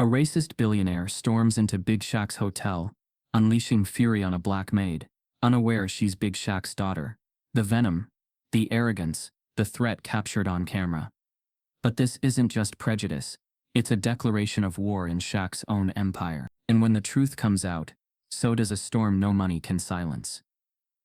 A racist billionaire storms into Big Shaq's hotel, unleashing fury on a black maid, unaware she's Big Shaq's daughter. The venom, the arrogance, the threat captured on camera. But this isn't just prejudice, it's a declaration of war in Shaq's own empire. And when the truth comes out, so does a storm no money can silence.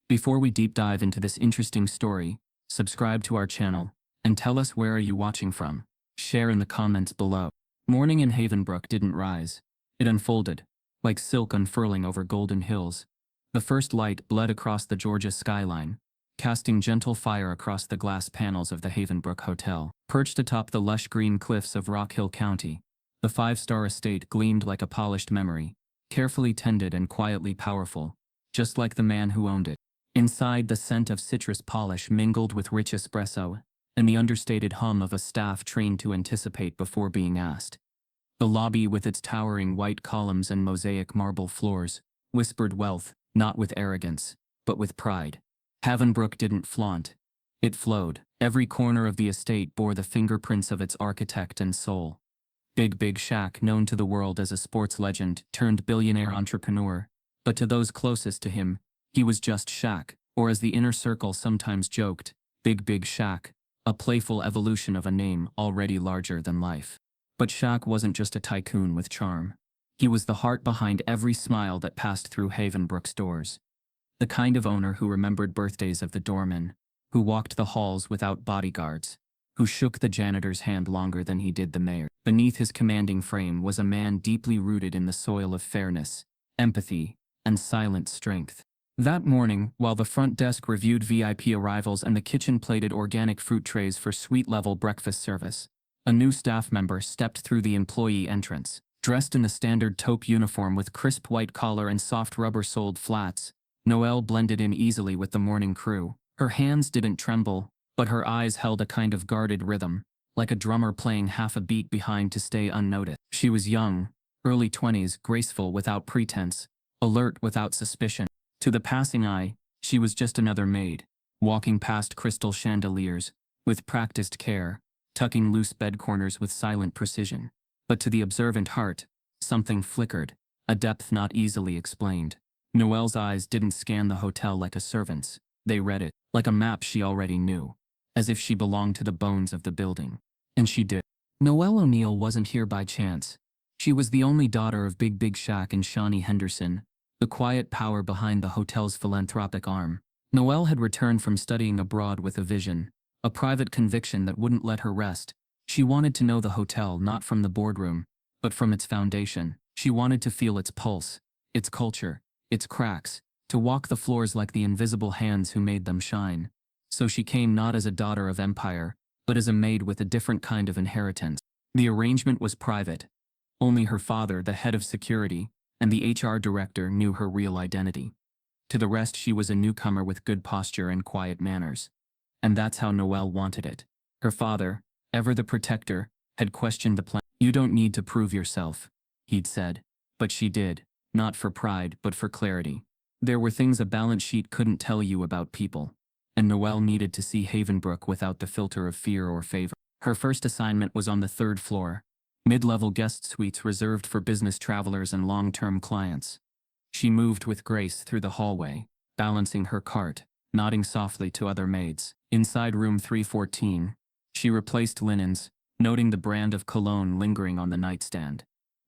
Before we deep dive into this interesting story, subscribe to our channel, and tell us where are you watching from. Share in the comments below. Morning in Havenbrook didn't rise. It unfolded, like silk unfurling over golden hills. The first light bled across the Georgia skyline, casting gentle fire across the glass panels of the Havenbrook Hotel. Perched atop the lush green cliffs of Rock Hill County, the five-star estate gleamed like a polished memory, carefully tended and quietly powerful, just like the man who owned it. Inside, the scent of citrus polish mingled with rich espresso, and the understated hum of a staff trained to anticipate before being asked. The lobby, with its towering white columns and mosaic marble floors, whispered wealth, not with arrogance, but with pride. Havenbrook didn't flaunt. It flowed. Every corner of the estate bore the fingerprints of its architect and soul. Big Shaq, known to the world as a sports legend turned billionaire entrepreneur, but to those closest to him, he was just Shaq, or as the inner circle sometimes joked, Big Shaq, a playful evolution of a name already larger than life. But Shaq wasn't just a tycoon with charm. He was the heart behind every smile that passed through Havenbrook's doors. The kind of owner who remembered birthdays of the doorman, who walked the halls without bodyguards, who shook the janitor's hand longer than he did the mayor. Beneath his commanding frame was a man deeply rooted in the soil of fairness, empathy, and silent strength. That morning, while the front desk reviewed VIP arrivals and the kitchen plated organic fruit trays for suite-level breakfast service, a new staff member stepped through the employee entrance. Dressed in the standard taupe uniform with crisp white collar and soft rubber-soled flats, Noelle blended in easily with the morning crew. Her hands didn't tremble, but her eyes held a kind of guarded rhythm, like a drummer playing half a beat behind to stay unnoticed. She was young, early 20s, graceful without pretense, alert without suspicion. To the passing eye, she was just another maid, walking past crystal chandeliers, with practiced care, tucking loose bed corners with silent precision. But to the observant heart, something flickered, a depth not easily explained. Noelle's eyes didn't scan the hotel like a servant's. They read it, like a map she already knew, as if she belonged to the bones of the building. And she did. Noelle O'Neill wasn't here by chance. She was the only daughter of Big Shaq and Shawnee Henderson, the quiet power behind the hotel's philanthropic arm. Noelle had returned from studying abroad with a vision, a private conviction that wouldn't let her rest. She wanted to know the hotel not from the boardroom, but from its foundation. She wanted to feel its pulse, its culture, its cracks, to walk the floors like the invisible hands who made them shine. So she came not as a daughter of empire, but as a maid with a different kind of inheritance. The arrangement was private. Only her father, the head of security, and the HR director knew her real identity. To the rest, she was a newcomer with good posture and quiet manners. And that's how Noelle wanted it. Her father, ever the protector, had questioned the plan. "You don't need to prove yourself," he'd said. But she did, not for pride, but for clarity. There were things a balance sheet couldn't tell you about people, and Noelle needed to see Havenbrook without the filter of fear or favor. Her first assignment was on the third floor, mid-level guest suites reserved for business travelers and long-term clients. She moved with grace through the hallway, balancing her cart, nodding softly to other maids. Inside room 314, she replaced linens, noting the brand of cologne lingering on the nightstand.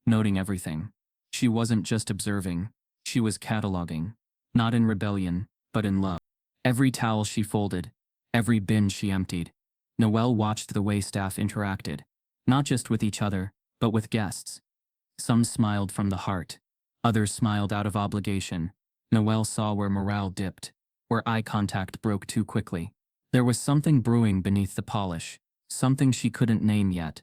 Noting everything. She wasn't just observing, she was cataloging. Not in rebellion, but in love. Every towel she folded, every bin she emptied. Noelle watched the way staff interacted, not just with each other, but with guests. Some smiled from the heart, others smiled out of obligation. Noelle saw where morale dipped, where eye contact broke too quickly. There was something brewing beneath the polish, something she couldn't name yet.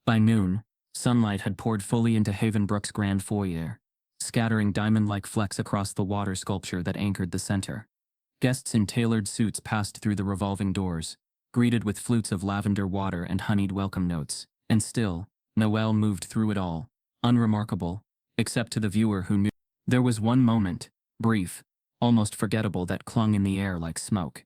By noon, sunlight had poured fully into Havenbrook's grand foyer, scattering diamond-like flecks across the water sculpture that anchored the center. Guests in tailored suits passed through the revolving doors, greeted with flutes of lavender water and honeyed welcome notes. And still, Noelle moved through it all, unremarkable, except to the viewer who knew. There was one moment, brief, almost forgettable, that clung in the air like smoke.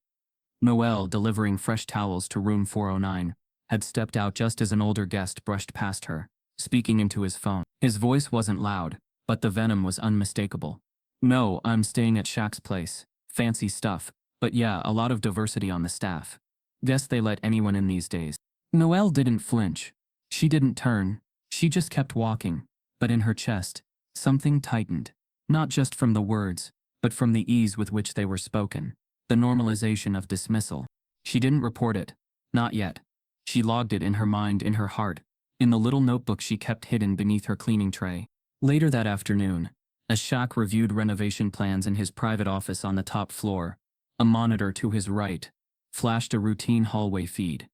Noelle, delivering fresh towels to room 409, had stepped out just as an older guest brushed past her, speaking into his phone. His voice wasn't loud, but the venom was unmistakable. No, I'm staying at Shaq's place. Fancy stuff, but yeah, a lot of diversity on the staff. Guess they let anyone in these days. Noelle didn't flinch. She didn't turn. She just kept walking. But in her chest, something tightened. Not just from the words, but from the ease with which they were spoken. The normalization of dismissal. She didn't report it. Not yet. She logged it in her mind, in her heart, in the little notebook she kept hidden beneath her cleaning tray. Later that afternoon, as Shaq reviewed renovation plans in his private office on the top floor, a monitor to his right flashed a routine hallway feed.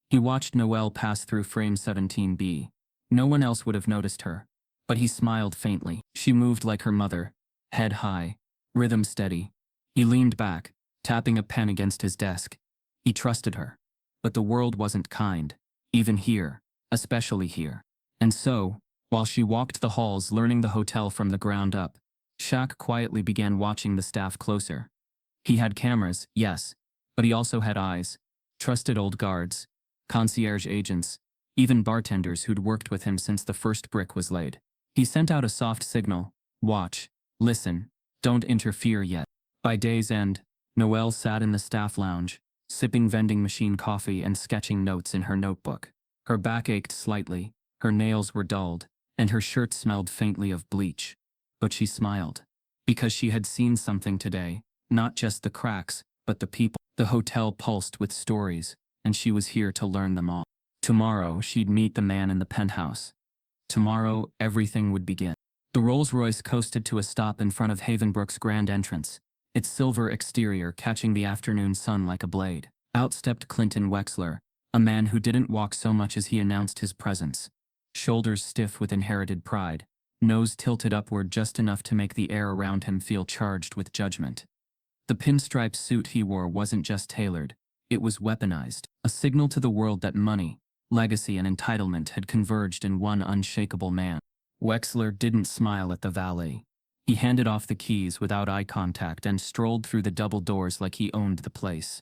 He watched Noelle pass through frame 17B. No one else would have noticed her, but he smiled faintly. She moved like her mother, head high, rhythm steady. He leaned back, tapping a pen against his desk. He trusted her. But the world wasn't kind, even here, especially here. And so, while she walked the halls learning the hotel from the ground up, Shaq quietly began watching the staff closer. He had cameras, yes, but he also had eyes. Trusted old guards, concierge agents, even bartenders who'd worked with him since the first brick was laid. He sent out a soft signal: watch, listen, don't interfere yet. By day's end, Noelle sat in the staff lounge, sipping vending machine coffee and sketching notes in her notebook. Her back ached slightly, her nails were dulled, and her shirt smelled faintly of bleach. But she smiled. Because she had seen something today, not just the cracks, but the people. The hotel pulsed with stories, and she was here to learn them all. Tomorrow, she'd meet the man in the penthouse. Tomorrow, everything would begin. The Rolls-Royce coasted to a stop in front of Havenbrook's grand entrance, its silver exterior catching the afternoon sun like a blade. Out stepped Clinton Wexler, a man who didn't walk so much as he announced his presence. Shoulders stiff with inherited pride, nose tilted upward just enough to make the air around him feel charged with judgment. The pinstripe suit he wore wasn't just tailored, it was weaponized, a signal to the world that money, legacy and entitlement had converged in one unshakable man. Wexler didn't smile at the valet. He handed off the keys without eye contact and strolled through the double doors like he owned the place.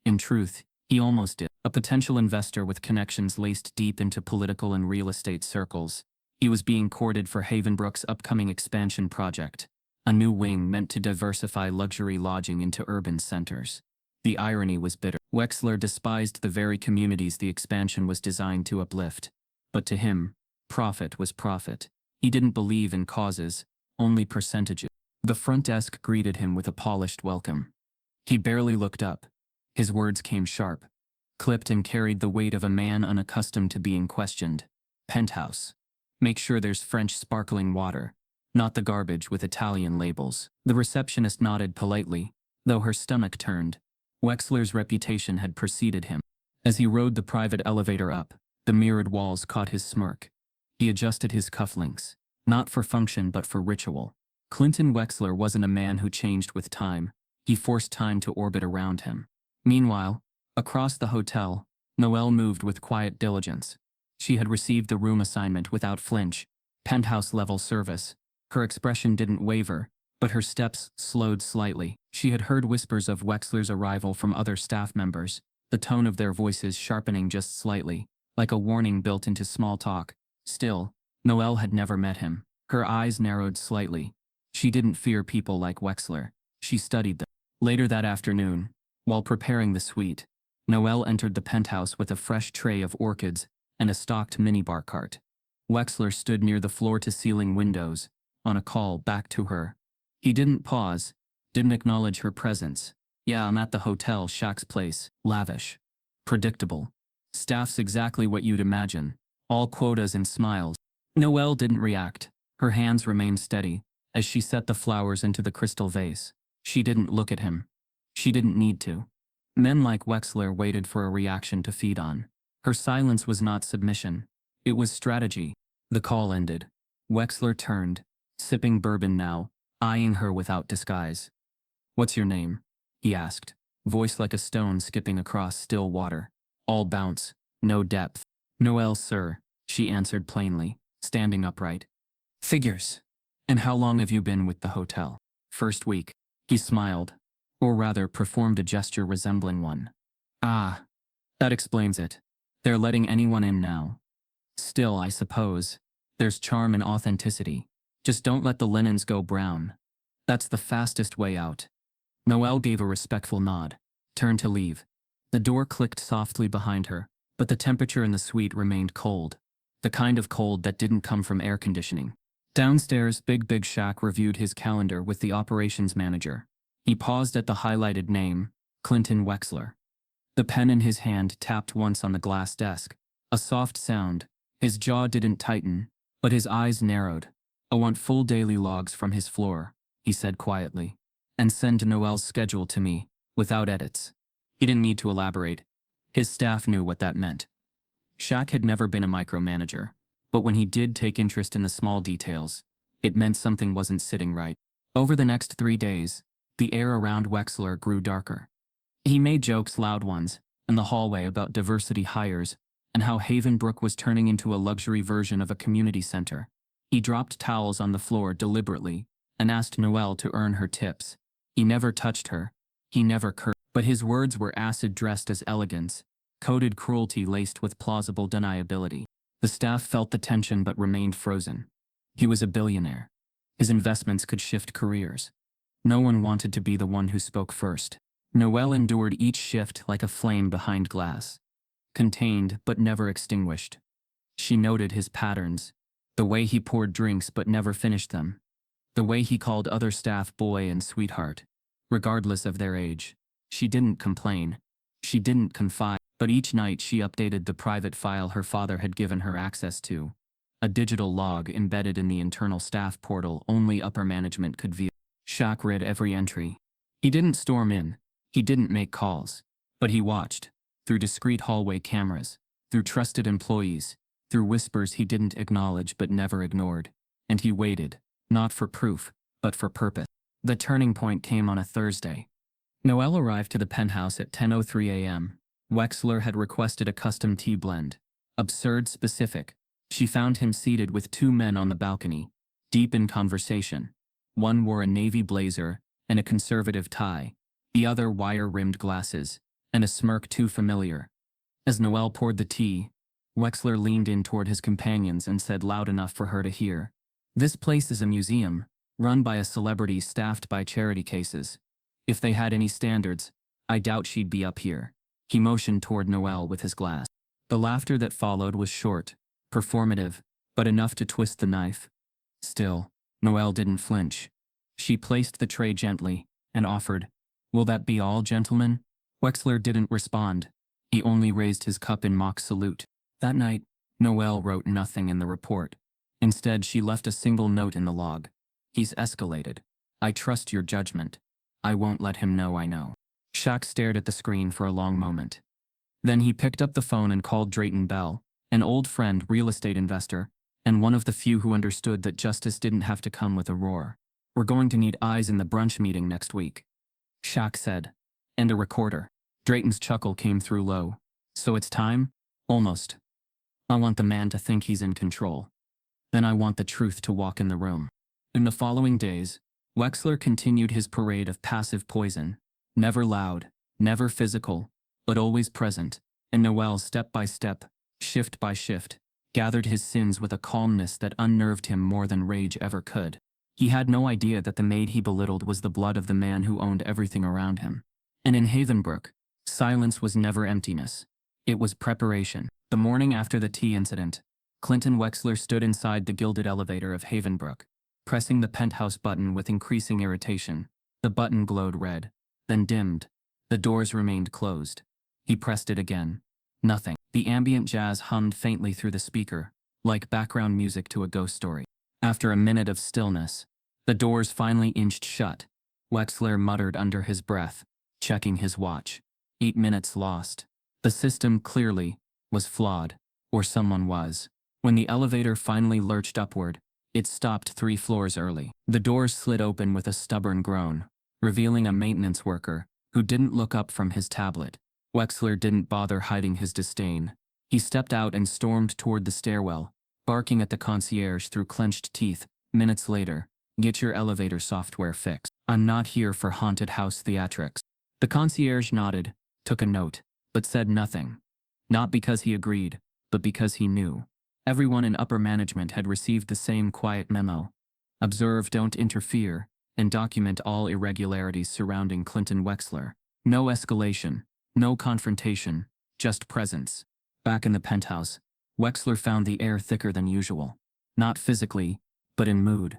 In truth, he almost did. A potential investor with connections laced deep into political and real estate circles, he was being courted for Havenbrook's upcoming expansion project, a new wing meant to diversify luxury lodging into urban centers. The irony was bitter. Wexler despised the very communities the expansion was designed to uplift. But to him, profit was profit. He didn't believe in causes, only percentages. The front desk greeted him with a polished welcome. He barely looked up. His words came sharp, clipped and carried the weight of a man unaccustomed to being questioned. Penthouse. Make sure there's French sparkling water, not the garbage with Italian labels. The receptionist nodded politely, though her stomach turned. Wexler's reputation had preceded him. As he rode the private elevator up, the mirrored walls caught his smirk. He adjusted his cufflinks, not for function but for ritual. Clinton Wexler wasn't a man who changed with time, he forced time to orbit around him. Meanwhile, across the hotel, Noelle moved with quiet diligence. She had received the room assignment without flinch, penthouse-level service. Her expression didn't waver, but her steps slowed slightly. She had heard whispers of Wexler's arrival from other staff members, the tone of their voices sharpening just slightly, like a warning built into small talk. Still, Noelle had never met him. Her eyes narrowed slightly. She didn't fear people like Wexler. She studied them. Later that afternoon, while preparing the suite, Noelle entered the penthouse with a fresh tray of orchids and a stocked minibar cart. Wexler stood near the floor-to-ceiling windows, on a call back to her. He didn't pause, didn't acknowledge her presence. Yeah, I'm at the hotel, Shaq's place. Lavish. Predictable. Staff's exactly what you'd imagine. All quotas and smiles. Noelle didn't react. Her hands remained steady, as she set the flowers into the crystal vase. She didn't look at him. She didn't need to. Men like Wexler waited for a reaction to feed on. Her silence was not submission. It was strategy. The call ended. Wexler turned, sipping bourbon now, eyeing her without disguise. "What's your name?" he asked, voice like a stone skipping across still water. All bounce, no depth. "Noelle, sir," she answered plainly, standing upright. "Figures. And how long have you been with the hotel?" "First week." He smiled, or rather performed a gesture resembling one. "Ah, that explains it. They're letting anyone in now." "Still, I suppose, There's charm in authenticity. Just don't let the linens go brown. That's the fastest way out. Noelle gave a respectful nod, turned to leave. The door clicked softly behind her, but the temperature in the suite remained cold. The kind of cold that didn't come from air conditioning. Downstairs, Big Shaq reviewed his calendar with the operations manager. He paused at the highlighted name, Clinton Wexler. The pen in his hand tapped once on the glass desk. A soft sound. His jaw didn't tighten, but his eyes narrowed. "I want full daily logs from his floor," he said quietly. "And send Noelle's schedule to me, without edits." He didn't need to elaborate. His staff knew what that meant. Shaq had never been a micromanager, but when he did take interest in the small details, it meant something wasn't sitting right. Over the next 3 days, the air around Wexler grew darker. He made jokes, loud ones, in the hallway about diversity hires and how Havenbrook was turning into a luxury version of a community center. He dropped towels on the floor deliberately and asked Noelle to earn her tips. He never touched her. He never cursed. But his words were acid dressed as elegance, coded cruelty laced with plausible deniability. The staff felt the tension but remained frozen. He was a billionaire. His investments could shift careers. No one wanted to be the one who spoke first. Noelle endured each shift like a flame behind glass. Contained but never extinguished. She noted his patterns. The way he poured drinks but never finished them. The way he called other staff boy and sweetheart, regardless of their age. She didn't complain. She didn't confide. But each night she updated the private file her father had given her access to. A digital log embedded in the internal staff portal only upper management could view. Shaq read every entry. He didn't storm in. He didn't make calls. But he watched. Through discreet hallway cameras. Through trusted employees. Through whispers he didn't acknowledge but never ignored. And he waited. Not for proof, but for purpose. The turning point came on a Thursday. Noelle arrived to the penthouse at 10:03 a.m. Wexler had requested a custom tea blend. Absurd specific. She found him seated with 2 men on the balcony, deep in conversation. One wore a navy blazer and a conservative tie, the other wire-rimmed glasses, and a smirk too familiar. As Noelle poured the tea, Wexler leaned in toward his companions and said loud enough for her to hear, "This place is a museum, run by a celebrity staffed by charity cases. If they had any standards, I doubt she'd be up here." He motioned toward Noelle with his glass. The laughter that followed was short, performative, but enough to twist the knife. Still, Noelle didn't flinch. She placed the tray gently and offered, "Will that be all, gentlemen?" Wexler didn't respond. He only raised his cup in mock salute. That night, Noelle wrote nothing in the report. Instead, she left a single note in the log. "He's escalated. I trust your judgment. I won't let him know I know." Shaq stared at the screen for a long moment. Then he picked up the phone and called Drayton Bell, an old friend, real estate investor, and one of the few who understood that justice didn't have to come with a roar. "We're going to need eyes in the brunch meeting next week," Shaq said. "And a recorder." Drayton's chuckle came through low. "So it's time?" "Almost. I want the man to think he's in control. Then I want the truth to walk in the room." In the following days, Wexler continued his parade of passive poison. Never loud, never physical, but always present, and Noelle, step by step, shift by shift, gathered his sins with a calmness that unnerved him more than rage ever could. He had no idea that the maid he belittled was the blood of the man who owned everything around him. And in Havenbrook, silence was never emptiness. It was preparation. The morning after the tea incident, Clinton Wexler stood inside the gilded elevator of Havenbrook, pressing the penthouse button with increasing irritation. The button glowed red, then dimmed. The doors remained closed. He pressed it again. Nothing. The ambient jazz hummed faintly through the speaker, like background music to a ghost story. After a minute of stillness, the doors finally inched shut. Wexler muttered under his breath, checking his watch. 8 minutes lost. The system, clearly, was flawed, or someone was. When the elevator finally lurched upward, it stopped 3 floors early. The doors slid open with a stubborn groan, revealing a maintenance worker who didn't look up from his tablet. Wexler didn't bother hiding his disdain. He stepped out and stormed toward the stairwell, barking at the concierge through clenched teeth. Minutes later, "Get your elevator software fixed. I'm not here for haunted house theatrics." The concierge nodded, took a note, but said nothing. Not because he agreed, but because he knew. Everyone in upper management had received the same quiet memo. Observe, don't interfere, and document all irregularities surrounding Clinton Wexler. No escalation, no confrontation, just presence. Back in the penthouse, Wexler found the air thicker than usual. Not physically, but in mood.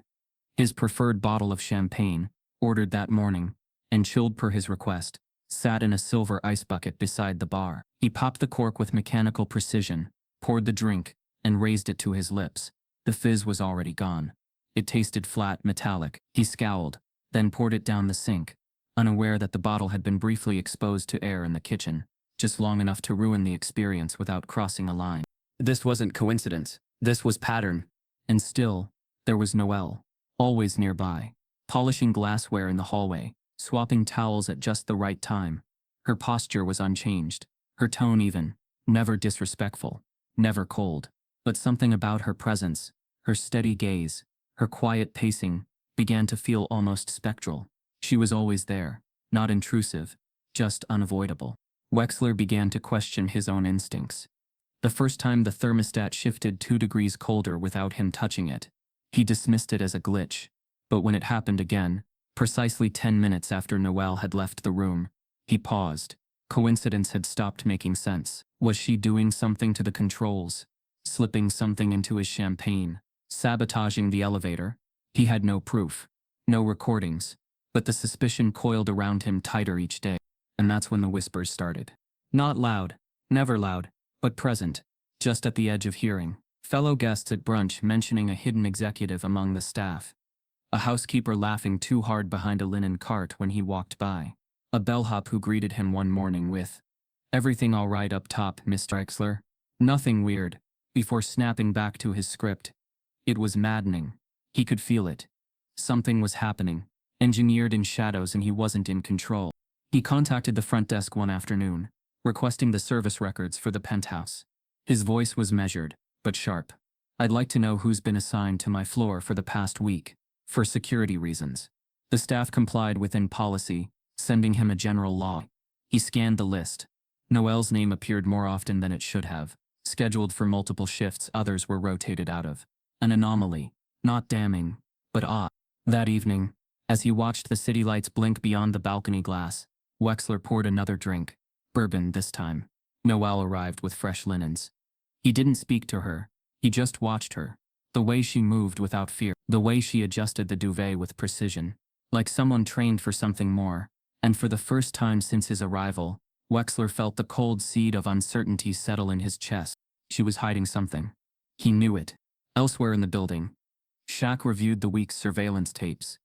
His preferred bottle of champagne, ordered that morning, and chilled per his request, sat in a silver ice bucket beside the bar. He popped the cork with mechanical precision, poured the drink, and raised it to his lips. The fizz was already gone. It tasted flat, metallic. He scowled, then poured it down the sink, unaware that the bottle had been briefly exposed to air in the kitchen, just long enough to ruin the experience without crossing a line. This wasn't coincidence. This was pattern. And still, there was Noelle, always nearby, polishing glassware in the hallway, swapping towels at just the right time. Her posture was unchanged, her tone even, never disrespectful, never cold. But something about her presence, her steady gaze, her quiet pacing, began to feel almost spectral. She was always there, not intrusive, just unavoidable. Wexler began to question his own instincts. The first time the thermostat shifted 2 degrees colder without him touching it, he dismissed it as a glitch. But when it happened again, precisely 10 minutes after Noelle had left the room, he paused. Coincidence had stopped making sense. Was she doing something to the controls? Slipping something into his champagne? Sabotaging the elevator? He had no proof, no recordings, but the suspicion coiled around him tighter each day. And that's when the whispers started. Not loud, never loud, but present, just at the edge of hearing. Fellow guests at brunch mentioning a hidden executive among the staff. A housekeeper laughing too hard behind a linen cart when he walked by. A bellhop who greeted him one morning with, "Everything all right up top, Mr. Wexler?" Nothing weird, before snapping back to his script. It was maddening. He could feel it. Something was happening, engineered in shadows, and he wasn't in control. He contacted the front desk one afternoon, requesting the service records for the penthouse. His voice was measured, but sharp. "I'd like to know who's been assigned to my floor for the past week, for security reasons." The staff complied within policy, sending him a general log. He scanned the list. Noelle's name appeared more often than it should have. Scheduled for multiple shifts, others were rotated out of. An anomaly, not damning, but odd. That evening, as he watched the city lights blink beyond the balcony glass, Wexler poured another drink. Bourbon this time. Noelle arrived with fresh linens. He didn't speak to her. He just watched her. The way she moved without fear. The way she adjusted the duvet with precision. Like someone trained for something more. And for the first time since his arrival, Wexler felt the cold seed of uncertainty settle in his chest. She was hiding something. He knew it. Elsewhere in the building, Shaq reviewed the week's surveillance tapes.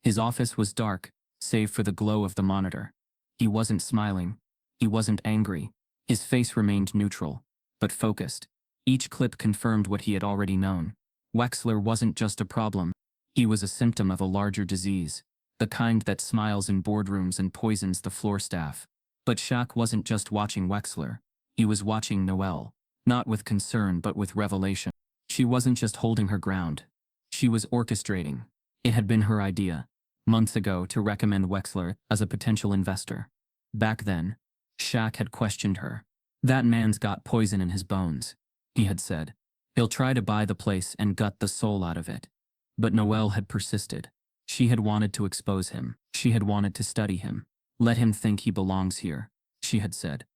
His office was dark, save for the glow of the monitor. He wasn't smiling. He wasn't angry. His face remained neutral, but focused. Each clip confirmed what he had already known. Wexler wasn't just a problem. He was a symptom of a larger disease, the kind that smiles in boardrooms and poisons the floor staff. But Shaq wasn't just watching Wexler. He was watching Noelle, not with concern but with revelation. She wasn't just holding her ground. She was orchestrating. It had been her idea, months ago, to recommend Wexler as a potential investor. Back then, Shaq had questioned her. "That man's got poison in his bones," he had said. "He'll try to buy the place and gut the soul out of it." But Noelle had persisted. She had wanted to expose him. She had wanted to study him. "Let him think he belongs here," she had said.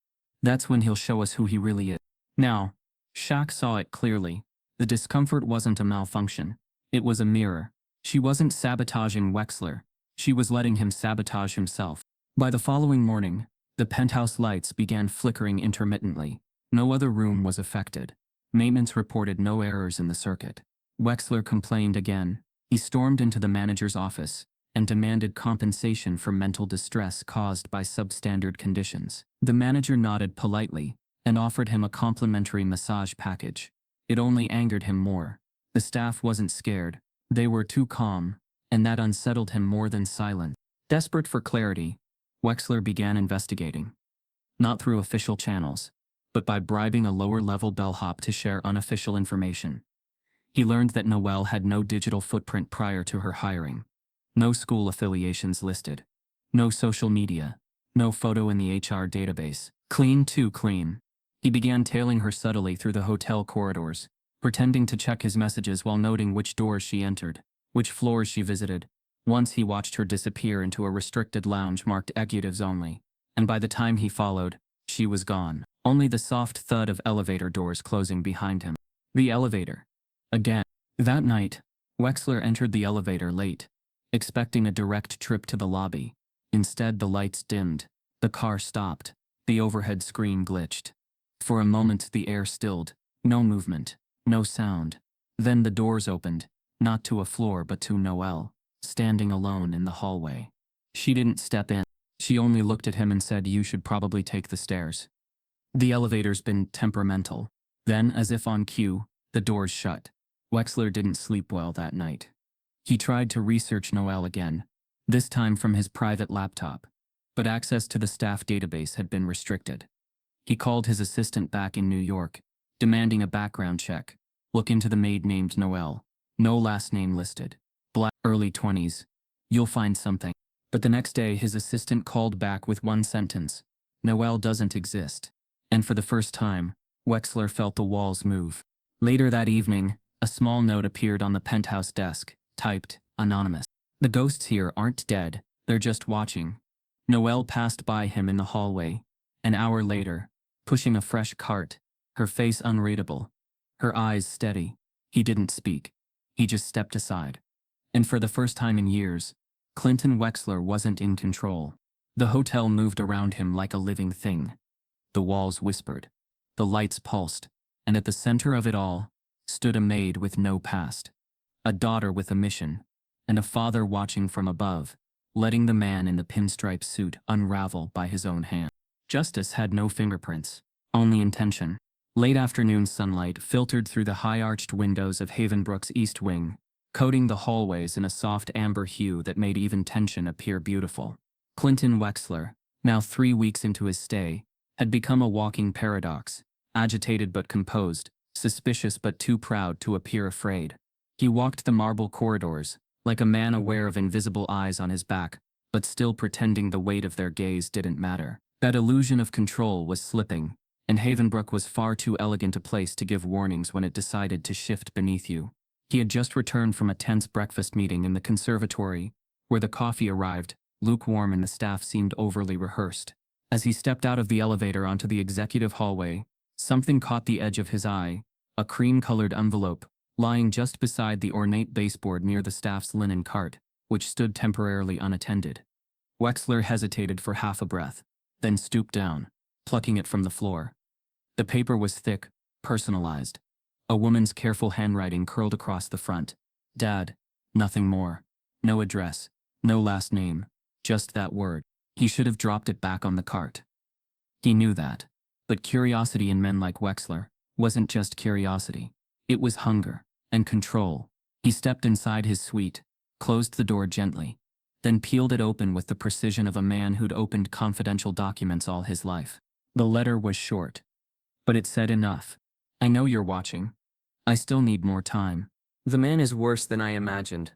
"That's when he'll show us who he really is." Now, Shaq saw it clearly. The discomfort wasn't a malfunction. It was a mirror. She wasn't sabotaging Wexler. She was letting him sabotage himself. By the following morning, the penthouse lights began flickering intermittently. No other room was affected. Maintenance reported no errors in the circuit. Wexler complained again. He stormed into the manager's office and demanded compensation for mental distress caused by substandard conditions. The manager nodded politely and offered him a complimentary massage package. It only angered him more. The staff wasn't scared. They were too calm, and that unsettled him more than silence. Desperate for clarity, Wexler began investigating. Not through official channels, but by bribing a lower-level bellhop to share unofficial information. He learned that Noelle had no digital footprint prior to her hiring. No school affiliations listed. No social media. No photo in the HR database. Clean, too clean. He began tailing her subtly through the hotel corridors, pretending to check his messages while noting which doors she entered, which floors she visited. Once he watched her disappear into a restricted lounge marked executives only, and by the time he followed, she was gone. Only the soft thud of elevator doors closing behind him. The elevator. Again. That night, Wexler entered the elevator late, expecting a direct trip to the lobby. Instead, the lights dimmed, the car stopped, the overhead screen glitched. For a moment, the air stilled, no movement, no sound. Then the doors opened, not to a floor but to Noelle, standing alone in the hallway. She didn't step in. She only looked at him and said, "You should probably take the stairs." The elevator's been temperamental. Then, as if on cue, the doors shut. Wexler didn't sleep well that night. He tried to research Noelle again, this time from his private laptop, but access to the staff database had been restricted. He called his assistant back in New York, demanding a background check. Look into the maid named Noelle. No last name listed. Black, early 20s. You'll find something. But the next day, his assistant called back with one sentence. Noelle doesn't exist. And for the first time, Wexler felt the walls move. Later that evening, a small note appeared on the penthouse desk, typed, "Anonymous. The ghosts here aren't dead, they're just watching." Noelle passed by him in the hallway. An hour later, pushing a fresh cart, her face unreadable, her eyes steady. He didn't speak. He just stepped aside. And for the first time in years, Clinton Wexler wasn't in control. The hotel moved around him like a living thing. The walls whispered. The lights pulsed. And at the center of it all, stood a maid with no past. A daughter with a mission. And a father watching from above, letting the man in the pinstripe suit unravel by his own hand. Justice had no fingerprints, only intention. Late afternoon sunlight filtered through the high-arched windows of Havenbrook's East Wing, coating the hallways in a soft amber hue that made even tension appear beautiful. Clinton Wexler, now 3 weeks into his stay, had become a walking paradox, agitated but composed, suspicious but too proud to appear afraid. He walked the marble corridors, like a man aware of invisible eyes on his back, but still pretending the weight of their gaze didn't matter. That illusion of control was slipping, and Havenbrook was far too elegant a place to give warnings when it decided to shift beneath you. He had just returned from a tense breakfast meeting in the conservatory, where the coffee arrived, lukewarm and the staff seemed overly rehearsed. As he stepped out of the elevator onto the executive hallway, something caught the edge of his eye, a cream-colored envelope, lying just beside the ornate baseboard near the staff's linen cart, which stood temporarily unattended. Wexler hesitated for half a breath, then stooped down, plucking it from the floor. The paper was thick, personalized. A woman's careful handwriting curled across the front. "Dad." Nothing more. No address, no last name, just that word. He should have dropped it back on the cart. He knew that. But curiosity in men like Wexler wasn't just curiosity. It was hunger and control. He stepped inside his suite, closed the door gently, then peeled it open with the precision of a man who'd opened confidential documents all his life. The letter was short, but it said enough. "I know you're watching. I still need more time. The man is worse than I imagined,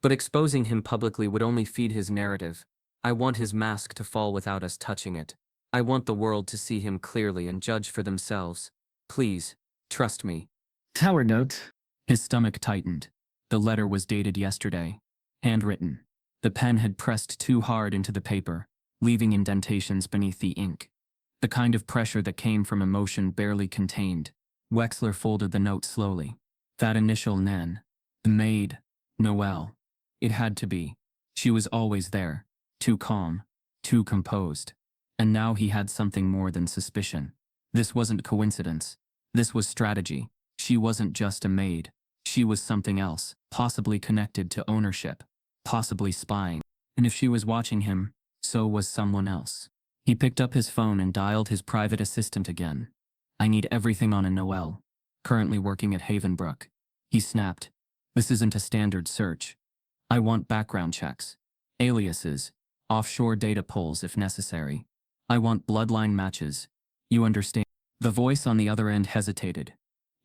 but exposing him publicly would only feed his narrative. I want his mask to fall without us touching it. I want the world to see him clearly and judge for themselves. Please, trust me." Tower note. His stomach tightened. The letter was dated yesterday. Handwritten. The pen had pressed too hard into the paper, leaving indentations beneath the ink. The kind of pressure that came from emotion barely contained. Wexler folded the note slowly. That initial Nen. The maid. Noelle. It had to be. She was always there. Too calm. Too composed. And now he had something more than suspicion. This wasn't coincidence. This was strategy. She wasn't just a maid. She was something else, possibly connected to ownership, possibly spying. And if she was watching him, so was someone else. He picked up his phone and dialed his private assistant again. "I need everything on a Noelle. Currently working at Havenbrook." He snapped. "This isn't a standard search. I want background checks, aliases, offshore data pulls if necessary. I want bloodline matches. You understand?" The voice on the other end hesitated.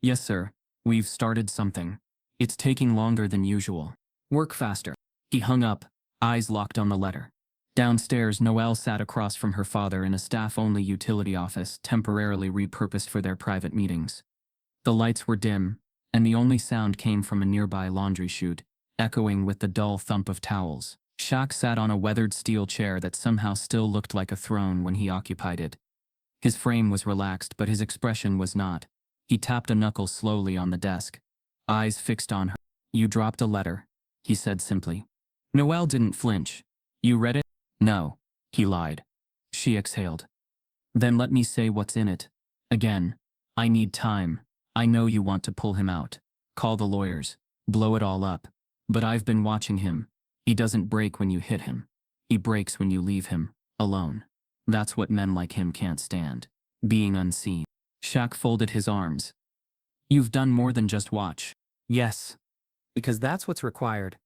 "Yes, sir. We've started something. It's taking longer than usual. Work faster." He hung up, eyes locked on the letter. Downstairs, Noelle sat across from her father in a staff-only utility office temporarily repurposed for their private meetings. The lights were dim, and the only sound came from a nearby laundry chute, echoing with the dull thump of towels. Shaq sat on a weathered steel chair that somehow still looked like a throne when he occupied it. His frame was relaxed, but his expression was not. He tapped a knuckle slowly on the desk, eyes fixed on her. "You dropped a letter," he said simply. Noelle didn't flinch. "You read it?" "No," he lied. She exhaled. "Then let me say what's in it. Again, I need time. I know you want to pull him out. Call the lawyers. Blow it all up. But I've been watching him. He doesn't break when you hit him. He breaks when you leave him alone. That's what men like him can't stand. Being unseen." Shaq folded his arms. "You've done more than just watch." "Yes. Because that's what's required.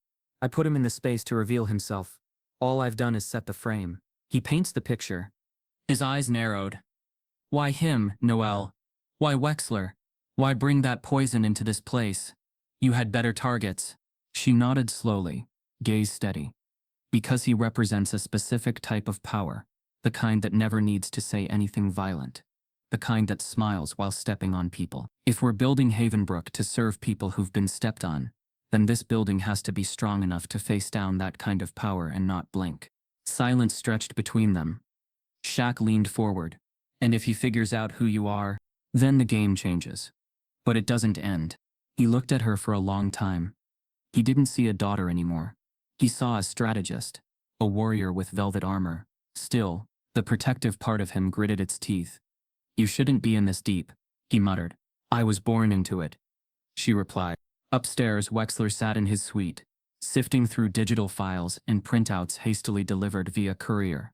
I put him in the space to reveal himself. All I've done is set the frame." He paints the picture. His eyes narrowed. "Why him, Noelle? Why Wexler? Why bring that poison into this place? You had better targets." She nodded slowly, gaze steady. "Because he represents a specific type of power, the kind that never needs to say anything violent, the kind that smiles while stepping on people. If we're building Havenbrook to serve people who've been stepped on, then this building has to be strong enough to face down that kind of power and not blink." Silence stretched between them. Shaq leaned forward. "And if he figures out who you are, then the game changes. But it doesn't end." He looked at her for a long time. He didn't see a daughter anymore. He saw a strategist, a warrior with velvet armor. Still, the protective part of him gritted its teeth. "You shouldn't be in this deep," he muttered. "I was born into it," she replied. Upstairs, Wexler sat in his suite, sifting through digital files and printouts hastily delivered via courier.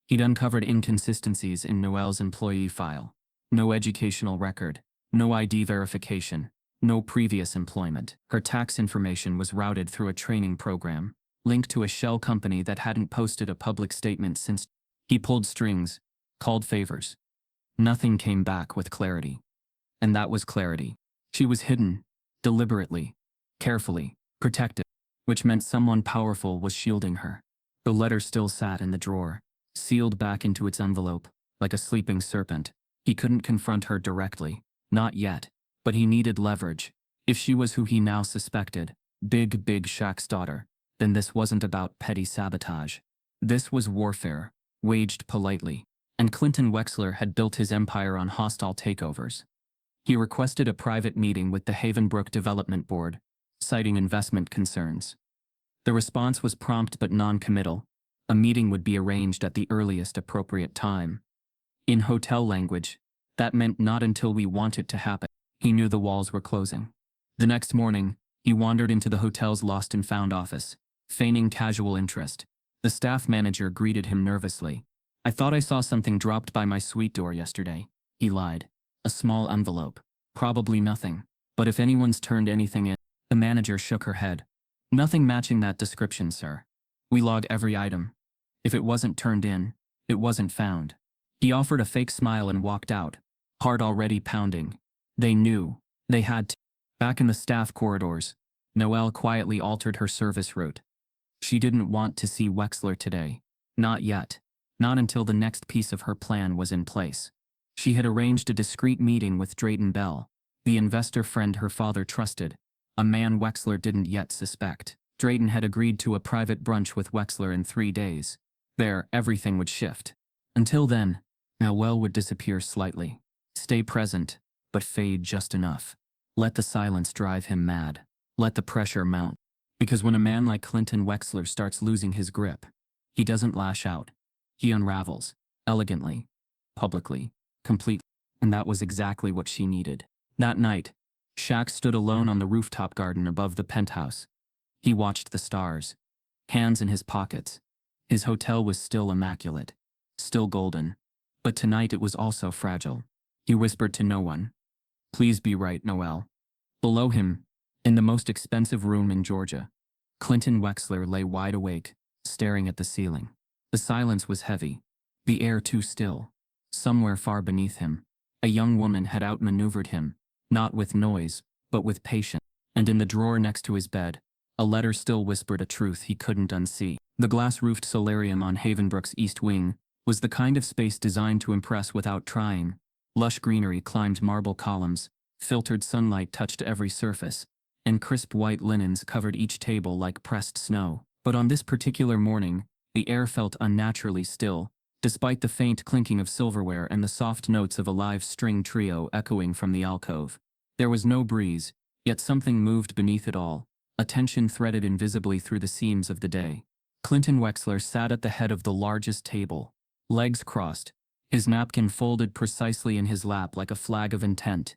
He'd uncovered inconsistencies in Noelle's employee file. No educational record, no ID verification, no previous employment. Her tax information was routed through a training program, linked to a shell company that hadn't posted a public statement since. He pulled strings, called favors. Nothing came back with clarity. And that was clarity. She was hidden, deliberately, carefully, protected, which meant someone powerful was shielding her. The letter still sat in the drawer, sealed back into its envelope, like a sleeping serpent. He couldn't confront her directly, not yet, but he needed leverage. If she was who he now suspected, Big Shaq's daughter, then this wasn't about petty sabotage. This was warfare, waged politely, and Clinton Wexler had built his empire on hostile takeovers. He requested a private meeting with the Havenbrook Development Board, citing investment concerns. The response was prompt but non-committal. A meeting would be arranged at the earliest appropriate time. In hotel language, that meant not until we want it to happen. He knew the walls were closing. The next morning, he wandered into the hotel's lost and found office, feigning casual interest. The staff manager greeted him nervously. "I thought I saw something dropped by my suite door yesterday," he lied. "A small envelope. Probably nothing. But if anyone's turned anything in..." The manager shook her head. "Nothing matching that description, sir. We logged every item. If it wasn't turned in, it wasn't found." He offered a fake smile and walked out, heart already pounding. They knew. They had to. Back in the staff corridors, Noelle quietly altered her service route. She didn't want to see Wexler today. Not yet. Not until the next piece of her plan was in place. She had arranged a discreet meeting with Drayton Bell, the investor friend her father trusted, a man Wexler didn't yet suspect. Drayton had agreed to a private brunch with Wexler in 3 days. There, everything would shift. Until then, Noelle would disappear slightly. Stay present, but fade just enough. Let the silence drive him mad. Let the pressure mount. Because when a man like Clinton Wexler starts losing his grip, he doesn't lash out. He unravels, elegantly, publicly, completely. And that was exactly what she needed. That night, Shaq stood alone on the rooftop garden above the penthouse. He watched the stars, hands in his pockets. His hotel was still immaculate, still golden. But tonight it was also fragile. He whispered to no one, "Please be right, Noelle." Below him, in the most expensive room in Georgia, Clinton Wexler lay wide awake, staring at the ceiling. The silence was heavy, the air too still. Somewhere far beneath him, a young woman had outmaneuvered him, not with noise, but with patience. And in the drawer next to his bed, a letter still whispered a truth he couldn't unsee. The glass-roofed solarium on Havenbrook's east wing was the kind of space designed to impress without trying. Lush greenery climbed marble columns, Filtered sunlight touched every surface, and crisp white linens covered each table like pressed snow. But on this particular morning, the air felt unnaturally still, despite the faint clinking of silverware and the soft notes of a live string trio echoing from the alcove. There was no breeze, yet something moved beneath it all, a tension threaded invisibly through the seams of the day. Clinton Wexler sat at the head of the largest table, legs crossed, his napkin folded precisely in his lap like a flag of intent.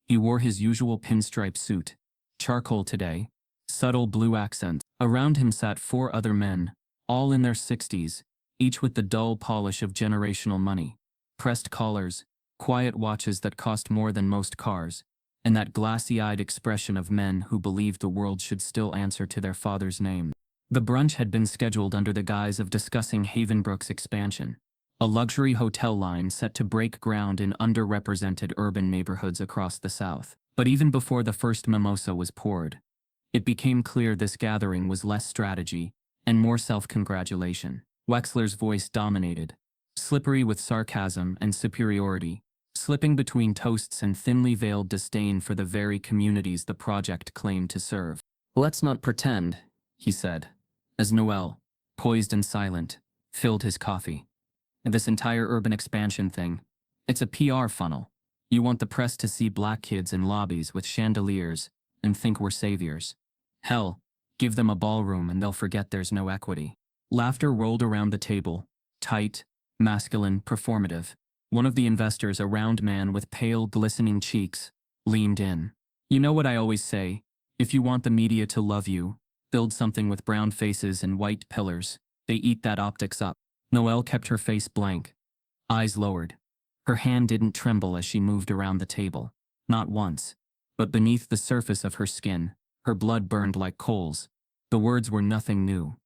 He wore his usual pinstripe suit, charcoal today, subtle blue accents. Around him sat 4 other men, all in their 60s, each with the dull polish of generational money. Pressed collars, quiet watches that cost more than most cars, and that glassy-eyed expression of men who believed the world should still answer to their father's name. The brunch had been scheduled under the guise of discussing Havenbrook's expansion, a luxury hotel line set to break ground in underrepresented urban neighborhoods across the South. But even before the first mimosa was poured, it became clear this gathering was less strategy and more self-congratulation. Wexler's voice dominated, slippery with sarcasm and superiority, slipping between toasts and thinly veiled disdain for the very communities the project claimed to serve. "Let's not pretend," he said, as Noel, poised and silent, filled his coffee. "This entire urban expansion thing, it's a PR funnel. You want the press to see black kids in lobbies with chandeliers and think we're saviors. Hell, give them a ballroom and they'll forget there's no equity." Laughter rolled around the table, tight, masculine, performative. One of the investors, a round man with pale, glistening cheeks, leaned in. "You know what I always say, if you want the media to love you, build something with brown faces and white pillars. They eat that optics up." Noelle kept her face blank, eyes lowered. Her hand didn't tremble as she moved around the table. Not once. But beneath the surface of her skin, her blood burned like coals. The words were nothing new.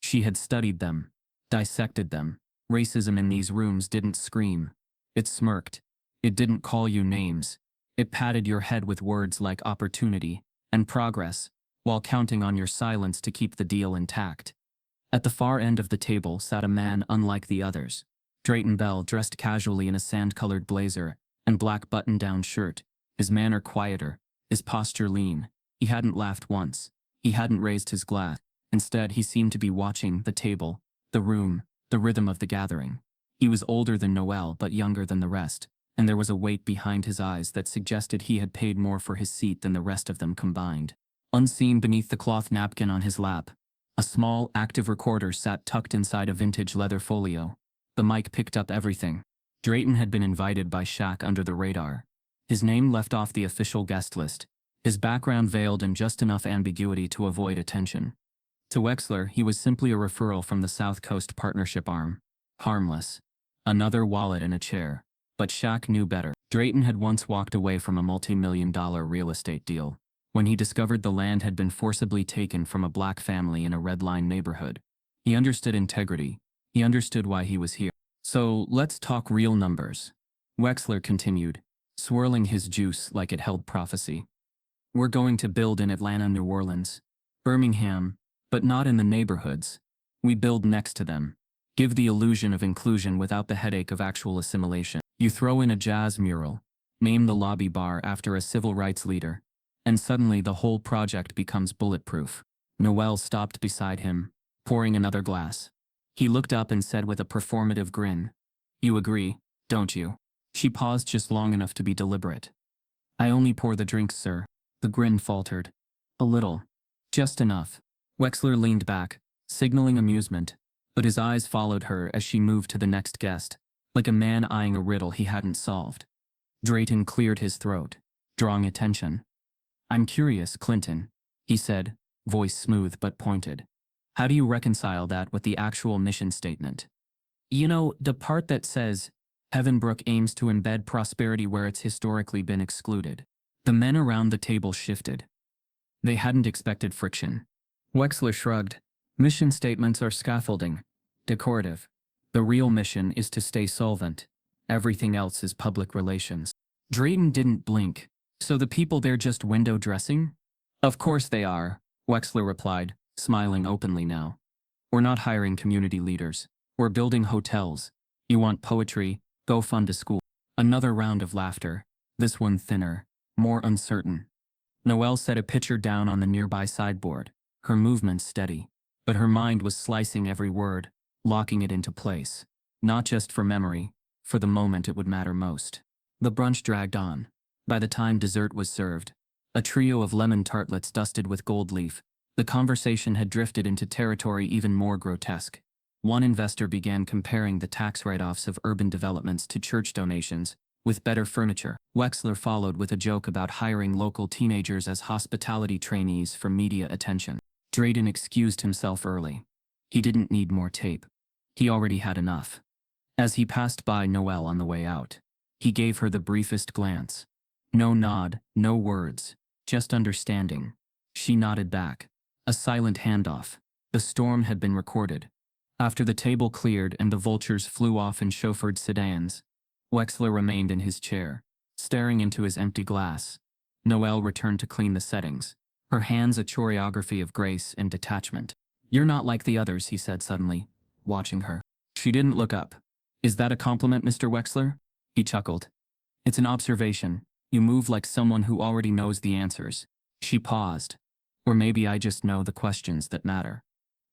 She had studied them, dissected them. Racism in these rooms didn't scream. It smirked. It didn't call you names. It patted your head with words like opportunity and progress, while counting on your silence to keep the deal intact. At the far end of the table sat a man unlike the others. Drayton Bell, dressed casually in a sand-colored blazer and black button-down shirt, his manner quieter, his posture lean. He hadn't laughed once. He hadn't raised his glass. Instead, he seemed to be watching the table, the room, the rhythm of the gathering. He was older than Noel but younger than the rest, and there was a weight behind his eyes that suggested he had paid more for his seat than the rest of them combined. Unseen beneath the cloth napkin on his lap, a small, active recorder sat tucked inside a vintage leather folio. The mic picked up everything. Drayton had been invited by Shaq under the radar. His name left off the official guest list, his background veiled in just enough ambiguity to avoid attention. To Wexler, he was simply a referral from the South Coast Partnership arm. Harmless. Another wallet in a chair. But Shaq knew better. Drayton had once walked away from a multi-million-dollar real estate deal when he discovered the land had been forcibly taken from a black family in a red-line neighborhood. He understood integrity. He understood why he was here. "So, let's talk real numbers," Wexler continued, swirling his juice like it held prophecy. "We're going to build in Atlanta, New Orleans, Birmingham, but not in the neighborhoods. We build next to them. Give the illusion of inclusion without the headache of actual assimilation. You throw in a jazz mural, name the lobby bar after a civil rights leader, and suddenly the whole project becomes bulletproof." Noel stopped beside him, pouring another glass. He looked up and said with a performative grin, "You agree, don't you?" She paused just long enough to be deliberate. "I only pour the drinks, sir." The grin faltered. "A little. Just enough." Wexler leaned back, signaling amusement, but his eyes followed her as she moved to the next guest, like a man eyeing a riddle he hadn't solved. Drayton cleared his throat, drawing attention. "I'm curious, Clinton," he said, voice smooth but pointed. "How do you reconcile that with the actual mission statement? You know, the part that says, Havenbrook aims to embed prosperity where it's historically been excluded." The men around the table shifted. They hadn't expected friction. Wexler shrugged. "Mission statements are scaffolding, decorative. The real mission is to stay solvent. Everything else is public relations." Drayton didn't blink. "So the people there just window dressing?" "Of course they are," Wexler replied, smiling openly now. "We're not hiring community leaders. We're building hotels. You want poetry? Go fund a school." Another round of laughter, this one thinner, more uncertain. Noelle set a picture down on the nearby sideboard, her movements steady. But her mind was slicing every word, locking it into place. Not just for memory, for the moment it would matter most. The brunch dragged on. By the time dessert was served, a trio of lemon tartlets dusted with gold leaf, the conversation had drifted into territory even more grotesque. One investor began comparing the tax write-offs of urban developments to church donations, with better furniture. Wexler followed with a joke about hiring local teenagers as hospitality trainees for media attention. Drayden excused himself early. He didn't need more tape. He already had enough. As he passed by Noelle on the way out, he gave her the briefest glance. No nod, no words, just understanding. She nodded back. A silent handoff. The storm had been recorded. After the table cleared and the vultures flew off in chauffeured sedans, Wexler remained in his chair, staring into his empty glass. Noelle returned to clean the settings, her hands a choreography of grace and detachment. "You're not like the others," he said suddenly, watching her. She didn't look up. "Is that a compliment, Mr. Wexler?" He chuckled. "It's an observation. You move like someone who already knows the answers." She paused. "Or maybe I just know the questions that matter."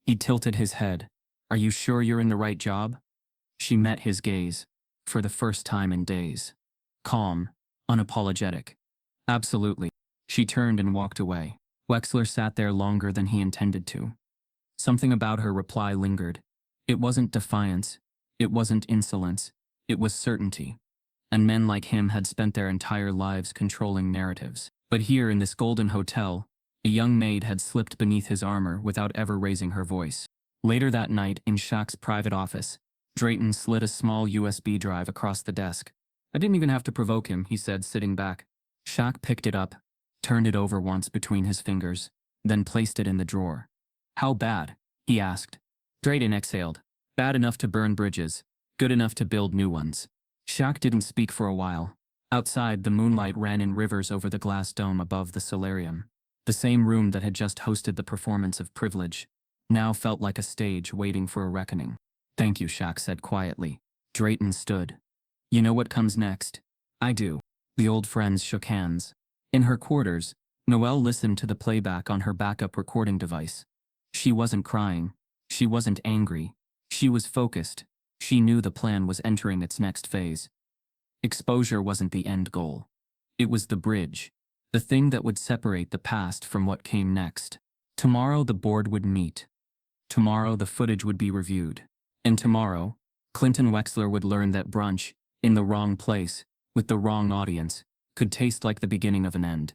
He tilted his head. "Are you sure you're in the right job?" She met his gaze, for the first time in days. Calm, unapologetic. "Absolutely." She turned and walked away. Wexler sat there longer than he intended to. Something about her reply lingered. It wasn't defiance. It wasn't insolence. It was certainty. And men like him had spent their entire lives controlling narratives. But here in this golden hotel, a young maid had slipped beneath his armor without ever raising her voice. Later that night, in Shaq's private office, Drayton slid a small USB drive across the desk. "I didn't even have to provoke him," he said, sitting back. Shaq picked it up, turned it over once between his fingers, then placed it in the drawer. "How bad?" he asked. Drayton exhaled. "Bad enough to burn bridges, good enough to build new ones." Shaq didn't speak for a while. Outside, the moonlight ran in rivers over the glass dome above the solarium. The same room that had just hosted the performance of privilege now felt like a stage waiting for a reckoning. "Thank you," Shaq said quietly. Drayton stood. "You know what comes next?" "I do." The old friends shook hands. In her quarters, Noelle listened to the playback on her backup recording device. She wasn't crying. She wasn't angry. She was focused. She knew the plan was entering its next phase. Exposure wasn't the end goal. It was the bridge. The thing that would separate the past from what came next. Tomorrow the board would meet. Tomorrow the footage would be reviewed. And tomorrow, Clinton Wexler would learn that brunch, in the wrong place, with the wrong audience, could taste like the beginning of an end.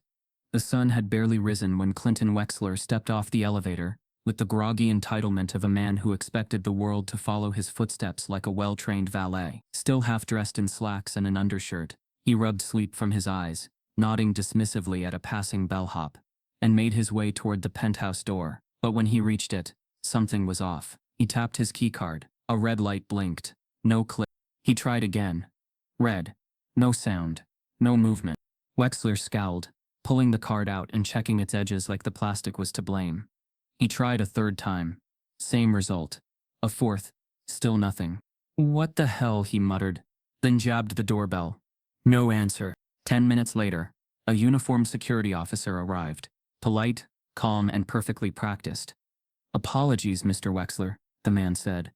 The sun had barely risen when Clinton Wexler stepped off the elevator, with the groggy entitlement of a man who expected the world to follow his footsteps like a well-trained valet. Still half-dressed in slacks and an undershirt, he rubbed sleep from his eyes, nodding dismissively at a passing bellhop, and made his way toward the penthouse door. But when he reached it, something was off. He tapped his keycard. A red light blinked. No click. He tried again. Red. No sound. No movement. Wexler scowled, pulling the card out and checking its edges like the plastic was to blame. He tried a third time. Same result. A fourth. Still nothing. "What the hell?" he muttered, then jabbed the doorbell. No answer. 10 minutes later, a uniformed security officer arrived. Polite, calm, and perfectly practiced. "Apologies, Mr. Wexler," the man said.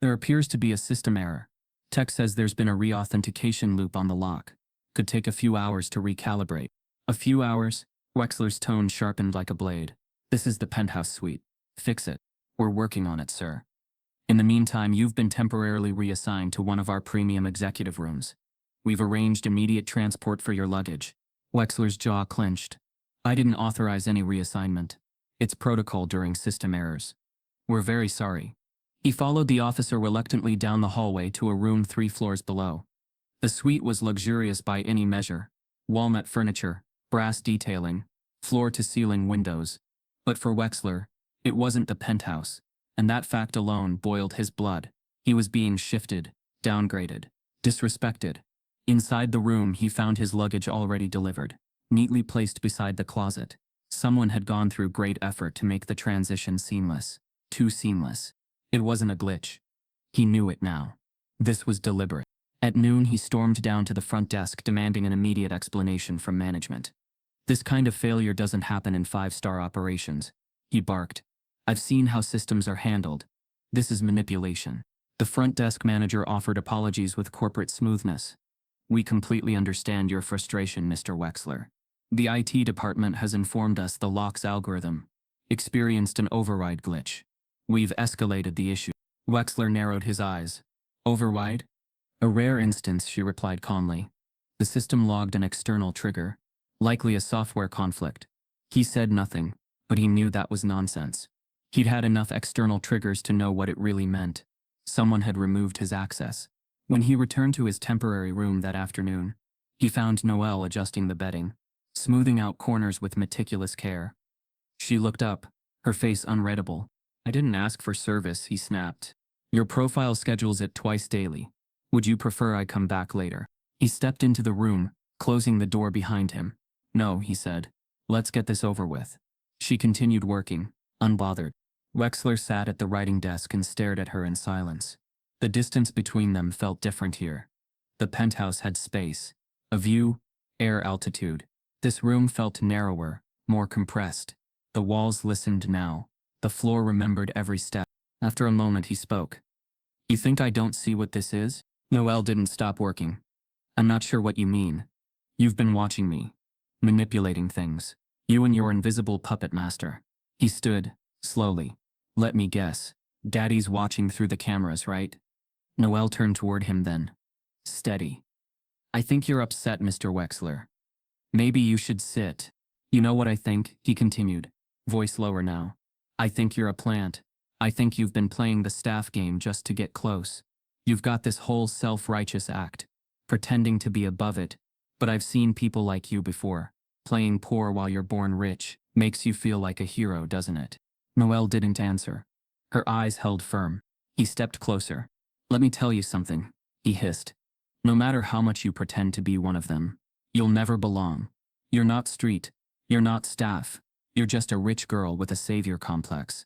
"There appears to be a system error. Tech says there's been a re-authentication loop on the lock. Could take a few hours to recalibrate." "A few hours?" Wexler's tone sharpened like a blade. "This is the penthouse suite. Fix it." "We're working on it, sir. In the meantime, you've been temporarily reassigned to one of our premium executive rooms. We've arranged immediate transport for your luggage." Wexler's jaw clenched. "I didn't authorize any reassignment. It's protocol during system errors. We're very sorry." He followed the officer reluctantly down the hallway to a room 3 floors below. The suite was luxurious by any measure. Walnut furniture, brass detailing, floor-to-ceiling windows. But for Wexler, it wasn't the penthouse, and that fact alone boiled his blood. He was being shifted, downgraded, disrespected. Inside the room, he found his luggage already delivered, neatly placed beside the closet. Someone had gone through great effort to make the transition seamless. Too seamless. It wasn't a glitch. He knew it now. This was deliberate. At noon, he stormed down to the front desk demanding an immediate explanation from management. This kind of failure doesn't happen in five-star operations, he barked. I've seen how systems are handled. This is manipulation. The front desk manager offered apologies with corporate smoothness. We completely understand your frustration, Mr. Wexler. The IT department has informed us the lock's algorithm experienced an override glitch. We've escalated the issue. Wexler narrowed his eyes. Override? A rare instance, she replied calmly. The system logged an external trigger, likely a software conflict. He said nothing, but he knew that was nonsense. He'd had enough external triggers to know what it really meant. Someone had removed his access. When he returned to his temporary room that afternoon, he found Noelle adjusting the bedding, smoothing out corners with meticulous care. She looked up, her face unreadable. I didn't ask for service, he snapped. Your profile schedules it twice daily. Would you prefer I come back later? He stepped into the room, closing the door behind him. No, he said. Let's get this over with. She continued working, unbothered. Wexler sat at the writing desk and stared at her in silence. The distance between them felt different here. The penthouse had space, a view, air altitude. This room felt narrower, more compressed. The walls listened now. The floor remembered every step. After a moment he spoke. You think I don't see what this is? Noelle didn't stop working. I'm not sure what you mean. You've been watching me. Manipulating things. You and your invisible puppet master. He stood, slowly. Let me guess. Daddy's watching through the cameras, right? Noelle turned toward him then. Steady. I think you're upset, Mr. Wexler. Maybe you should sit. You know what I think, he continued, voice lower now. I think you're a plant. I think you've been playing the staff game just to get close. You've got this whole self-righteous act, pretending to be above it, but I've seen people like you before. Playing poor while you're born rich makes you feel like a hero, doesn't it? Noelle didn't answer. Her eyes held firm. He stepped closer. Let me tell you something, he hissed. No matter how much you pretend to be one of them, you'll never belong. You're not street. You're not staff. You're just a rich girl with a savior complex.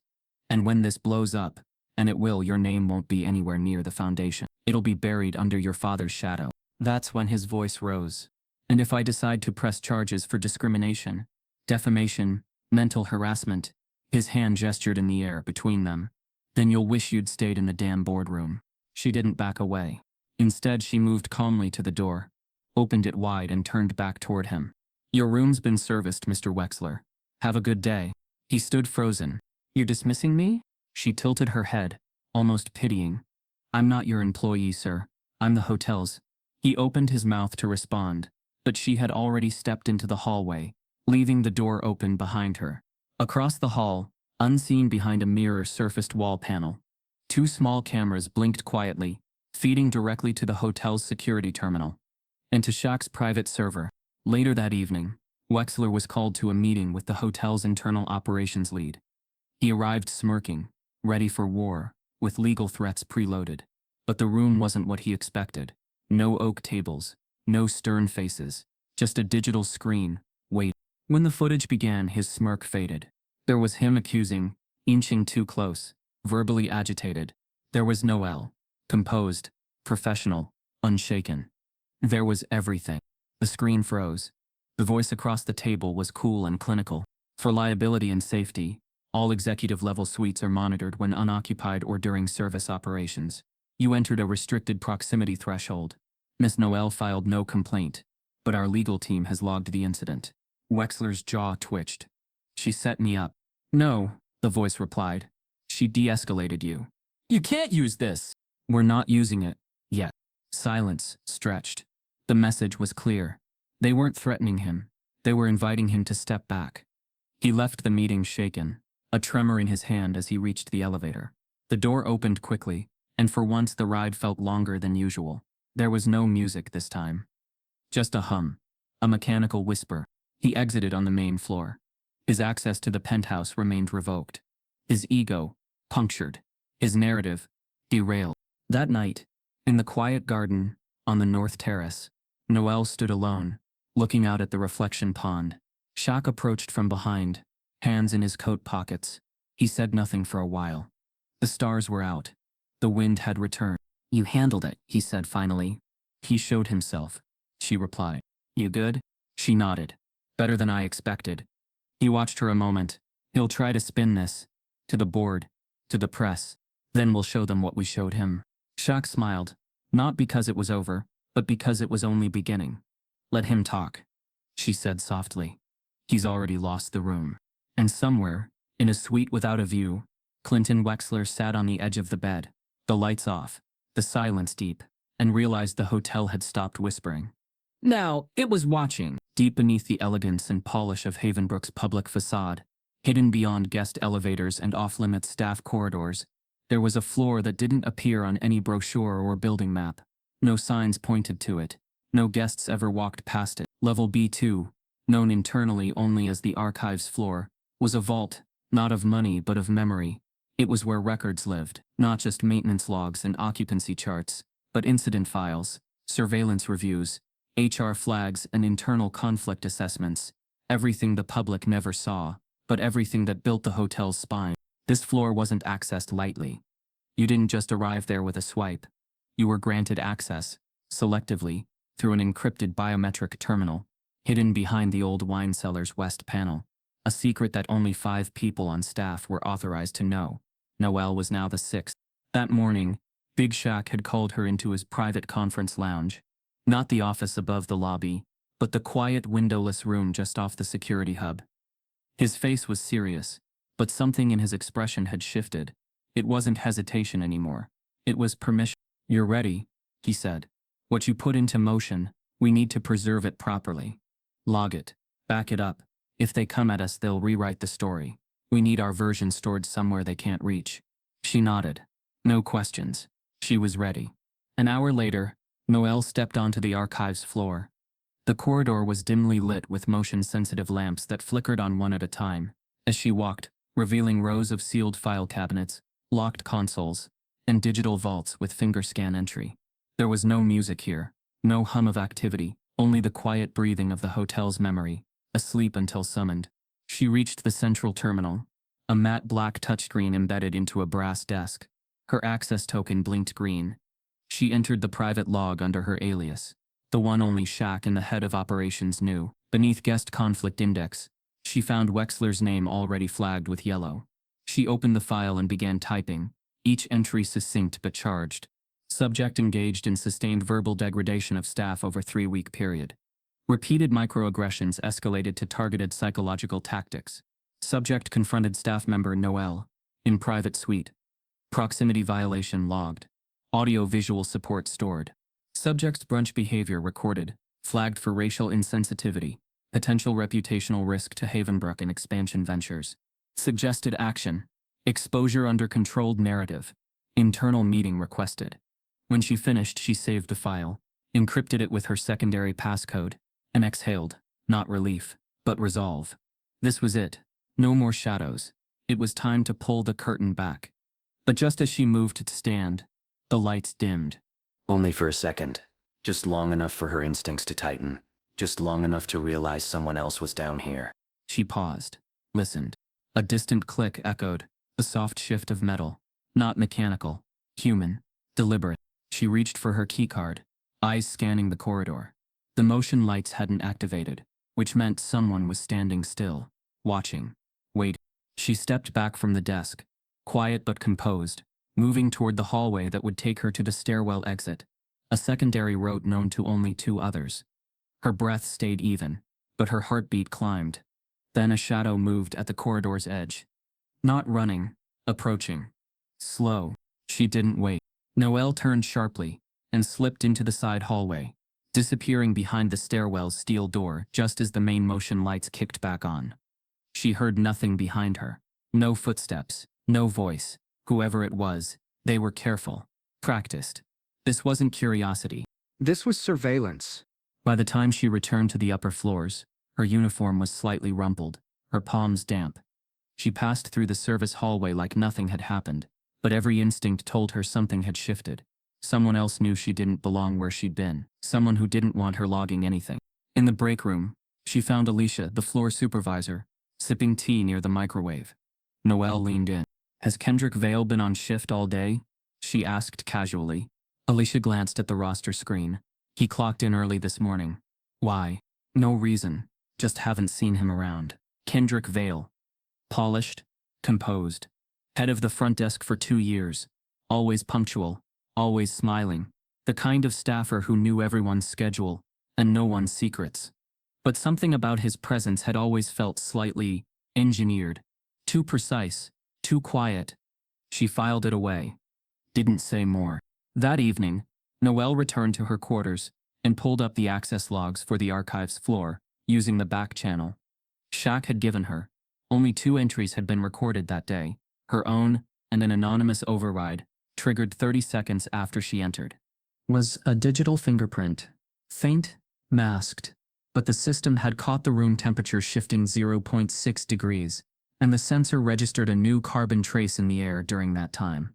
And when this blows up, and it will, your name won't be anywhere near the foundation. It'll be buried under your father's shadow. That's when his voice rose. And if I decide to press charges for discrimination, defamation, mental harassment, his hand gestured in the air between them, then you'll wish you'd stayed in the damn boardroom. She didn't back away. Instead, she moved calmly to the door, opened it wide and turned back toward him. Your room's been serviced, Mr. Wexler. Have a good day. He stood frozen. You're dismissing me? She tilted her head, almost pitying. I'm not your employee, sir. I'm the hotel's. He opened his mouth to respond, but she had already stepped into the hallway, leaving the door open behind her. Across the hall, unseen behind a mirror-surfaced wall panel, two small cameras blinked quietly, feeding directly to the hotel's security terminal and to Shaq's private server. Later that evening, Wexler was called to a meeting with the hotel's internal operations lead. He arrived smirking, ready for war, with legal threats preloaded. But the room wasn't what he expected. No oak tables, no stern faces, just a digital screen, wait. When the footage began, his smirk faded. There was him accusing, inching too close, verbally agitated. There was Noelle, composed, professional, unshaken. There was everything. The screen froze. The voice across the table was cool and clinical. For liability and safety, all executive-level suites are monitored when unoccupied or during service operations. You entered a restricted proximity threshold. Miss Noelle filed no complaint, but our legal team has logged the incident. Wexler's jaw twitched. She set me up. No, the voice replied. She de-escalated you. You can't use this. We're not using it yet. Silence stretched. The message was clear. They weren't threatening him. They were inviting him to step back. He left the meeting shaken, a tremor in his hand as he reached the elevator. The door opened quickly, and for once the ride felt longer than usual. There was no music this time. Just a hum, a mechanical whisper. He exited on the main floor. His access to the penthouse remained revoked. His ego, punctured. His narrative, derailed. That night, in the quiet garden, on the north terrace, Noelle stood alone, looking out at the reflection pond. Shaq approached from behind, hands in his coat pockets. He said nothing for a while. The stars were out. The wind had returned. You handled it, he said finally. He showed himself, she replied. You good? She nodded. Better than I expected. He watched her a moment. He'll try to spin this. To the board. To the press. Then we'll show them what we showed him. Shaq smiled. Not because it was over, but because it was only beginning. Let him talk, she said softly. He's already lost the room. And somewhere, in a suite without a view, Clinton Wexler sat on the edge of the bed, the lights off, the silence deep, and realized the hotel had stopped whispering. Now, it was watching, deep beneath the elegance and polish of Havenbrook's public facade, hidden beyond guest elevators and off-limits staff corridors, there was a floor that didn't appear on any brochure or building map. No signs pointed to it. No guests ever walked past it. Level B2, known internally only as the archives floor, was a vault, not of money but of memory. It was where records lived, not just maintenance logs and occupancy charts, but incident files, surveillance reviews, HR flags and internal conflict assessments. Everything the public never saw, but everything that built the hotel's spine. This floor wasn't accessed lightly. You didn't just arrive there with a swipe. You were granted access, selectively, through an encrypted biometric terminal, hidden behind the old wine cellar's west panel. A secret that only 5 people on staff were authorized to know. Noelle was now the 6th. That morning, Big Shaq had called her into his private conference lounge. Not the office above the lobby, but the quiet windowless room just off the security hub. His face was serious, but something in his expression had shifted. It wasn't hesitation anymore. It was permission. You're ready, he said. What you put into motion, we need to preserve it properly. Log it. Back it up. If they come at us, they'll rewrite the story. We need our version stored somewhere they can't reach. She nodded. No questions. She was ready. An hour later, Noelle stepped onto the archives floor. The corridor was dimly lit with motion-sensitive lamps that flickered on one at a time. As she walked, revealing rows of sealed file cabinets, locked consoles, and digital vaults with finger scan entry. There was no music here, no hum of activity, only the quiet breathing of the hotel's memory, asleep until summoned. She reached the central terminal, a matte black touchscreen embedded into a brass desk. Her access token blinked green. She entered the private log under her alias, the one only Shaq and the head of operations knew. Beneath Guest Conflict Index, she found Wexler's name already flagged with yellow. She opened the file and began typing, each entry succinct but charged. Subject engaged in sustained verbal degradation of staff over 3-week period. Repeated microaggressions escalated to targeted psychological tactics. Subject confronted staff member Noelle in private suite. Proximity violation logged. Audio-visual support stored. Subject's brunch behavior recorded, flagged for racial insensitivity, potential reputational risk to Havenbrook and expansion ventures. Suggested action. Exposure under controlled narrative. Internal meeting requested. When she finished, she saved the file, encrypted it with her secondary passcode, and exhaled, not relief, but resolve. This was it. No more shadows. It was time to pull the curtain back. But just as she moved to stand, the lights dimmed. Only for a second. Just long enough for her instincts to tighten. Just long enough to realize someone else was down here. She paused, listened. A distant click echoed, a soft shift of metal. Not mechanical, human, deliberate. She reached for her keycard, eyes scanning the corridor. The motion lights hadn't activated, which meant someone was standing still, watching, waiting. She stepped back from the desk, quiet but composed, moving toward the hallway that would take her to the stairwell exit, a secondary route known to only 2 others. Her breath stayed even, but her heartbeat climbed. Then a shadow moved at the corridor's edge. Not running, approaching. Slow. She didn't wait. Noelle turned sharply and slipped into the side hallway, disappearing behind the stairwell's steel door just as the main motion lights kicked back on. She heard nothing behind her. No footsteps, no voice. Whoever it was, they were careful, practiced. This wasn't curiosity. This was surveillance. By the time she returned to the upper floors, her uniform was slightly rumpled, her palms damp. She passed through the service hallway like nothing had happened, but every instinct told her something had shifted. Someone else knew she didn't belong where she'd been, someone who didn't want her logging anything. In the break room, she found Alicia, the floor supervisor, sipping tea near the microwave. Noelle leaned in. Has Kendrick Vale been on shift all day? She asked casually. Alicia glanced at the roster screen. He clocked in early this morning. Why? No reason. Just haven't seen him around. Kendrick Vale. Polished. Composed. Head of the front desk for 2 years. Always punctual. Always smiling. The kind of staffer who knew everyone's schedule and no one's secrets. But something about his presence had always felt slightly engineered. Too precise. Too quiet. She filed it away. Didn't say more. That evening, Noelle returned to her quarters and pulled up the access logs for the archives floor, using the back channel. Shaq had given her. Only 2 entries had been recorded that day, her own and an anonymous override, triggered 30 seconds after she entered. Was a digital fingerprint. Faint, masked. But the system had caught the room temperature shifting 0.6 degrees, and the sensor registered a new carbon trace in the air during that time.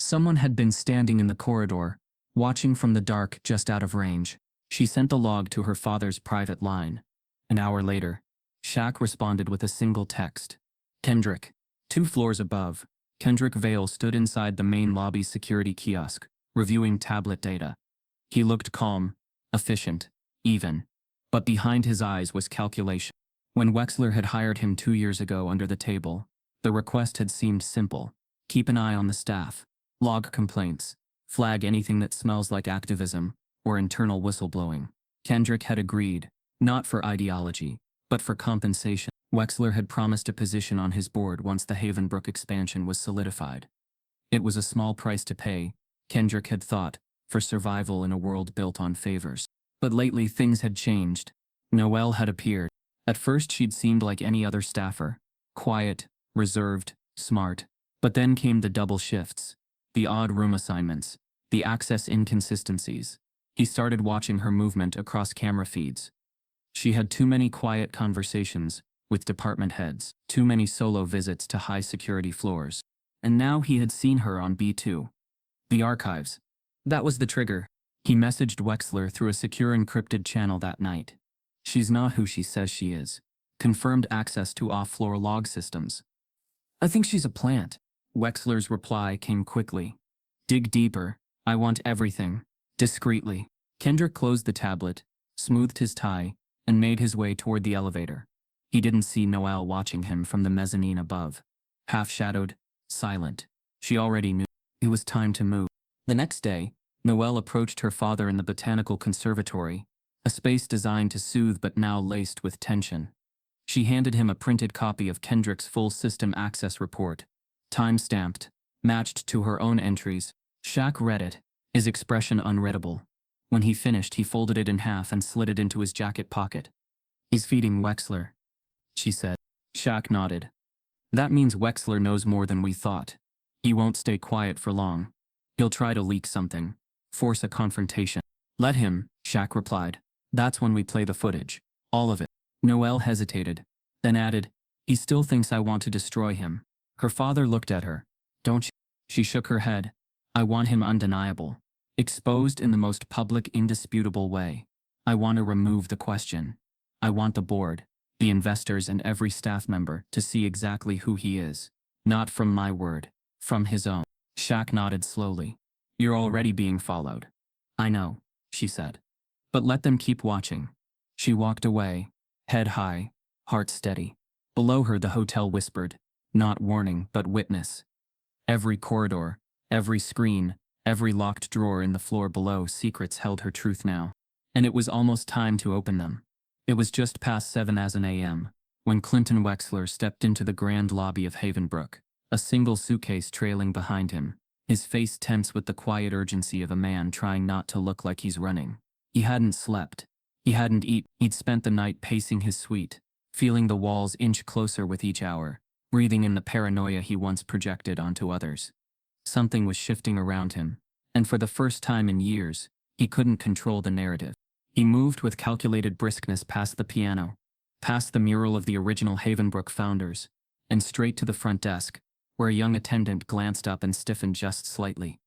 Someone had been standing in the corridor, watching from the dark just out of range. She sent the log to her father's private line. An hour later, Shaq responded with a single text. Kendrick. 2 floors above, Kendrick Vale stood inside the main lobby security kiosk, reviewing tablet data. He looked calm, efficient, even. But behind his eyes was calculation. When Wexler had hired him 2 years ago under the table, the request had seemed simple. Keep an eye on the staff. Log complaints. Flag anything that smells like activism or internal whistleblowing. Kendrick had agreed, not for ideology, but for compensation. Wexler had promised a position on his board once the Havenbrook expansion was solidified. It was a small price to pay, Kendrick had thought, for survival in a world built on favors. But lately things had changed. Noelle had appeared. At first she'd seemed like any other staffer. Quiet, reserved, smart. But then came the double shifts. The odd room assignments. The access inconsistencies. He started watching her movement across camera feeds. She had too many quiet conversations with department heads, too many solo visits to high-security floors. And now he had seen her on B2. The archives. That was the trigger. He messaged Wexler through a secure encrypted channel that night. She's not who she says she is. Confirmed access to off-floor log systems. I think she's a plant. Wexler's reply came quickly. Dig deeper. I want everything. Discreetly. Kendrick closed the tablet, smoothed his tie, and made his way toward the elevator. He didn't see Noelle watching him from the mezzanine above. Half-shadowed, silent. She already knew. It was time to move. The next day, Noelle approached her father in the Botanical Conservatory, a space designed to soothe but now laced with tension. She handed him a printed copy of Kendrick's full system access report, time-stamped, matched to her own entries. Shaq read it, his expression unreadable. When he finished, he folded it in half and slid it into his jacket pocket. He's feeding Wexler, she said. Shaq nodded. That means Wexler knows more than we thought. He won't stay quiet for long. He'll try to leak something, force a confrontation. Let him, Shaq replied. That's when we play the footage. All of it. Noelle hesitated, then added, he still thinks I want to destroy him. Her father looked at her. Don't you? She shook her head. I want him undeniable. Exposed in the most public, indisputable way. I want to remove the question. I want the board, the investors and every staff member to see exactly who he is. Not from my word, from his own. Shaq nodded slowly. You're already being followed. I know, she said. But let them keep watching. She walked away, head high, heart steady. Below her the hotel whispered, not warning but witness. Every corridor, every screen, every locked drawer in the floor below, secrets held her truth now. And it was almost time to open them. It was just past 7 as an a.m. when Clinton Wexler stepped into the grand lobby of Havenbrook, a single suitcase trailing behind him, his face tense with the quiet urgency of a man trying not to look like he's running. He hadn't slept. He hadn't eaten. He'd spent the night pacing his suite, feeling the walls inch closer with each hour, breathing in the paranoia he once projected onto others. Something was shifting around him, and for the first time in years, he couldn't control the narrative. He moved with calculated briskness past the piano, past the mural of the original Havenbrook founders, and straight to the front desk, where a young attendant glanced up and stiffened just slightly.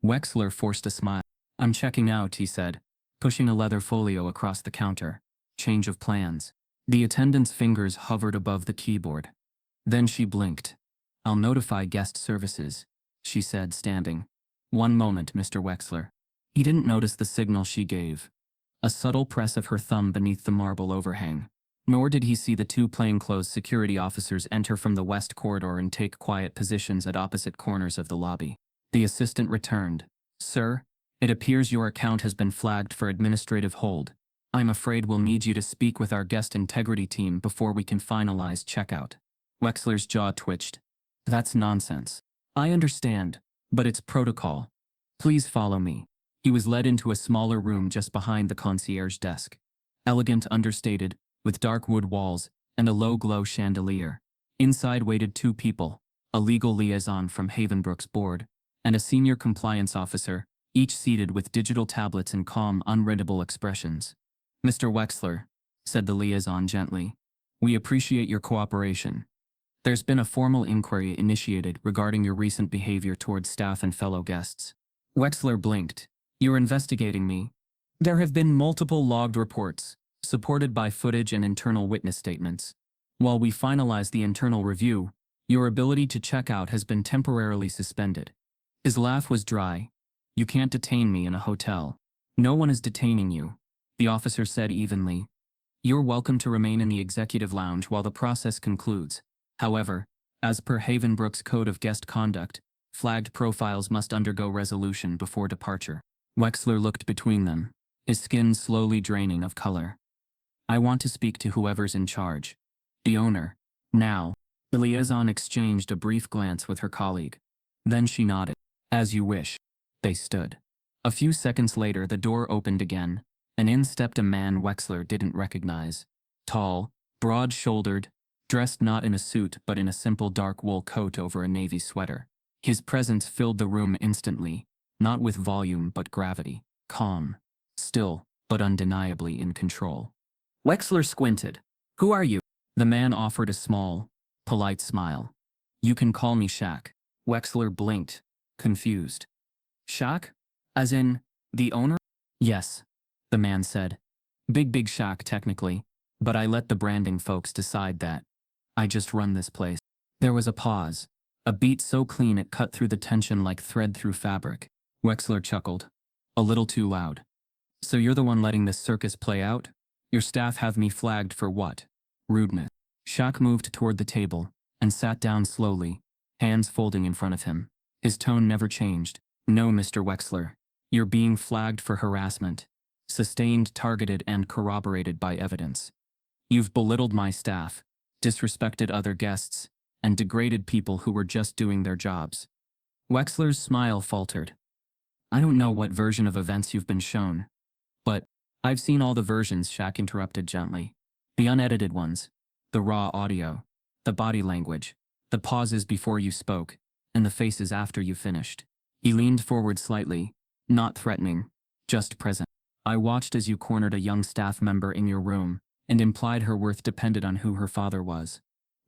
Wexler forced a smile. I'm checking out, he said, pushing a leather folio across the counter. Change of plans. The attendant's fingers hovered above the keyboard. Then she blinked. I'll notify guest services, she said, standing. One moment, Mr. Wexler. He didn't notice the signal she gave, a subtle press of her thumb beneath the marble overhang. Nor did he see the two plainclothes security officers enter from the west corridor and take quiet positions at opposite corners of the lobby. The assistant returned. "Sir, it appears your account has been flagged for administrative hold. I'm afraid we'll need you to speak with our guest integrity team before we can finalize checkout." Wexler's jaw twitched. "That's nonsense. I understand, but it's protocol. Please follow me." He was led into a smaller room just behind the concierge desk. Elegant, understated, with dark wood walls and a low-glow chandelier. Inside waited two people, a legal liaison from Havenbrook's board, and a senior compliance officer, each seated with digital tablets and calm, unreadable expressions. "Mr. Wexler," said the liaison gently, "we appreciate your cooperation. There's been a formal inquiry initiated regarding your recent behavior towards staff and fellow guests." Wexler blinked. "You're investigating me?" "There have been multiple logged reports, supported by footage and internal witness statements. While we finalize the internal review, your ability to check out has been temporarily suspended." His laugh was dry. "You can't detain me in a hotel." "No one is detaining you," the officer said evenly. "You're welcome to remain in the executive lounge while the process concludes. However, as per Havenbrook's Code of Guest Conduct, flagged profiles must undergo resolution before departure." Wexler looked between them, his skin slowly draining of color. "I want to speak to whoever's in charge. The owner. Now." The liaison exchanged a brief glance with her colleague. Then she nodded. "As you wish." They stood. A few seconds later the door opened again, and in stepped a man Wexler didn't recognize. Tall, broad-shouldered, dressed not in a suit but in a simple dark wool coat over a navy sweater. His presence filled the room instantly, not with volume but gravity, calm, still, but undeniably in control. Wexler squinted. "Who are you?" The man offered a small, polite smile. "You can call me Shaq." Wexler blinked, confused. "Shaq? As in, the owner?" "Yes," the man said. Big Shaq technically, but I let the branding folks decide that. I just run this place." There was a pause, a beat so clean it cut through the tension like thread through fabric. Wexler chuckled. "A little too loud. So you're the one letting this circus play out? Your staff have me flagged for what? Rudeness." Shaq moved toward the table and sat down slowly, hands folding in front of him. His tone never changed. "No, Mr. Wexler. You're being flagged for harassment. Sustained, targeted, and corroborated by evidence. You've belittled my staff, disrespected other guests, and degraded people who were just doing their jobs." Wexler's smile faltered. "I don't know what version of events you've been shown. But I've seen all the versions," Shaq interrupted gently. "The unedited ones, the raw audio, the body language, the pauses before you spoke, and the faces after you finished." He leaned forward slightly, not threatening, just present. "I watched as you cornered a young staff member in your room and implied her worth depended on who her father was."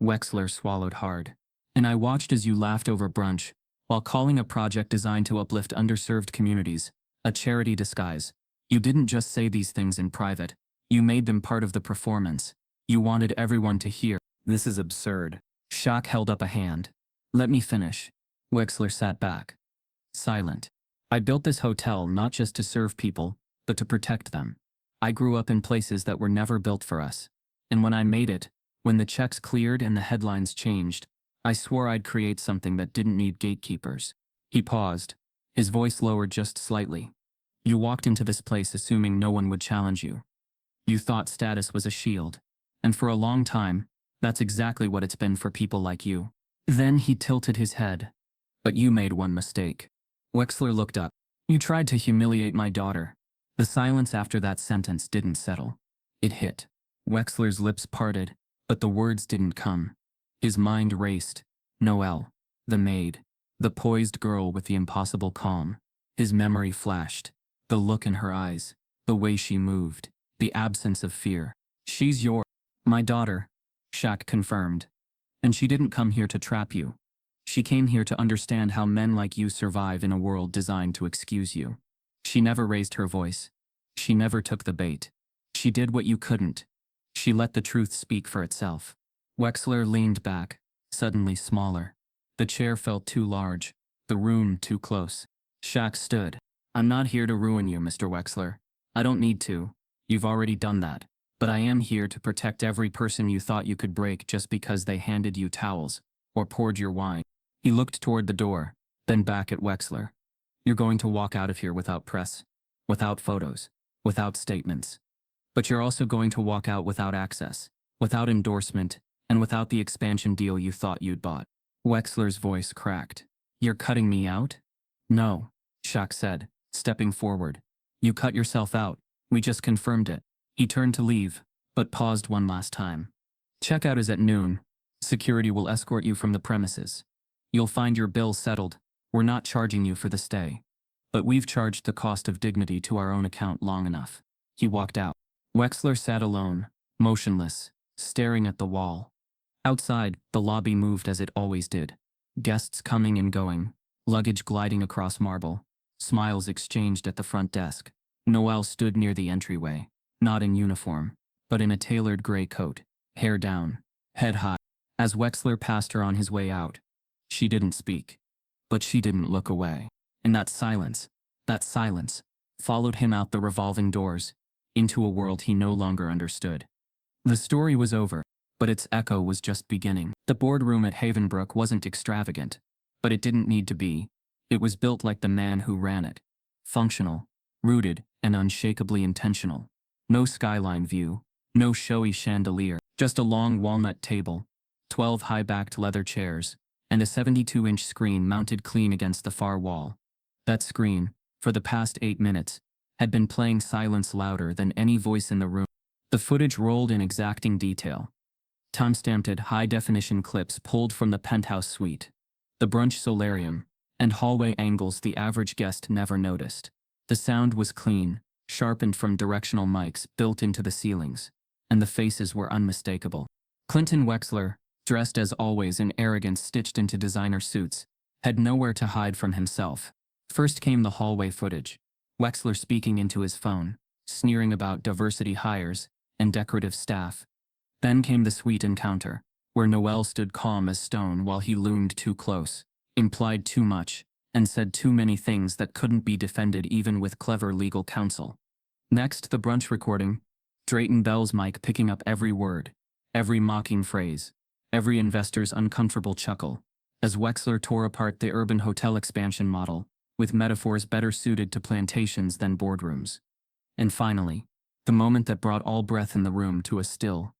Wexler swallowed hard. "And I watched as you laughed over brunch while calling a project designed to uplift underserved communities a charity disguise. You didn't just say these things in private. You made them part of the performance. You wanted everyone to hear." "This is absurd." Shaq held up a hand. "Let me finish." Wexler sat back, silent. "I built this hotel not just to serve people, but to protect them. I grew up in places that were never built for us. And when I made it, when the checks cleared and the headlines changed, I swore I'd create something that didn't need gatekeepers." He paused, his voice lowered just slightly. "You walked into this place assuming no one would challenge you. You thought status was a shield. And for a long time, that's exactly what it's been for people like you." Then he tilted his head. "But you made one mistake." Wexler looked up. "You tried to humiliate my daughter." The silence after that sentence didn't settle. It hit. Wexler's lips parted, but the words didn't come. His mind raced. Noelle, the maid, the poised girl with the impossible calm. His memory flashed. The look in her eyes, the way she moved, the absence of fear. "She's my daughter," Shaq confirmed. "And she didn't come here to trap you. She came here to understand how men like you survive in a world designed to excuse you. She never raised her voice. She never took the bait. She did what you couldn't. She let the truth speak for itself." Wexler leaned back, suddenly smaller. The chair felt too large, the room too close. Shaq stood. "I'm not here to ruin you, Mr. Wexler. I don't need to. You've already done that. But I am here to protect every person you thought you could break just because they handed you towels or poured your wine. He looked toward the door, then back at Wexler. You're going to walk out of here without press, without photos, without statements. But you're also going to walk out without access, without endorsement, and without the expansion deal you thought you'd bought. Wexler's voice cracked. You're cutting me out? No, Shaq said, stepping forward. You cut yourself out. We just confirmed it. He turned to leave, but paused one last time. Checkout is at noon. Security will escort you from the premises. You'll find your bill settled. We're not charging you for the stay. But we've charged the cost of dignity to our own account long enough. He walked out. Wexler sat alone, motionless, staring at the wall. Outside, the lobby moved as it always did. Guests coming and going, luggage gliding across marble, smiles exchanged at the front desk. Noelle stood near the entryway, not in uniform, but in a tailored gray coat, hair down, head high. As Wexler passed her on his way out, she didn't speak. But she didn't look away. And that silence, followed him out the revolving doors, into a world he no longer understood. The story was over, but its echo was just beginning. The boardroom at Havenbrook wasn't extravagant, but it didn't need to be. It was built like the man who ran it. Functional, rooted, and unshakably intentional. No skyline view, no showy chandelier, just a long walnut table, 12 high-backed leather chairs, and a 72-inch screen mounted clean against the far wall. That screen, for the past 8 minutes, had been playing silence louder than any voice in the room. The footage rolled in exacting detail. Time-stamped high-definition clips pulled from the penthouse suite, the brunch solarium, and hallway angles the average guest never noticed. The sound was clean, sharpened from directional mics built into the ceilings, and the faces were unmistakable. Clinton Wexler, dressed as always in arrogance stitched into designer suits, had nowhere to hide from himself. First came the hallway footage, Wexler speaking into his phone, sneering about diversity hires and decorative staff. Then came the suite encounter, where Noelle stood calm as stone while he loomed too close, implied too much, and said too many things that couldn't be defended even with clever legal counsel. Next, the brunch recording, Drayton Bell's mic picking up every word, every mocking phrase, every investor's uncomfortable chuckle, as Wexler tore apart the urban hotel expansion model, with metaphors better suited to plantations than boardrooms. And finally, the moment that brought all breath in the room to a still.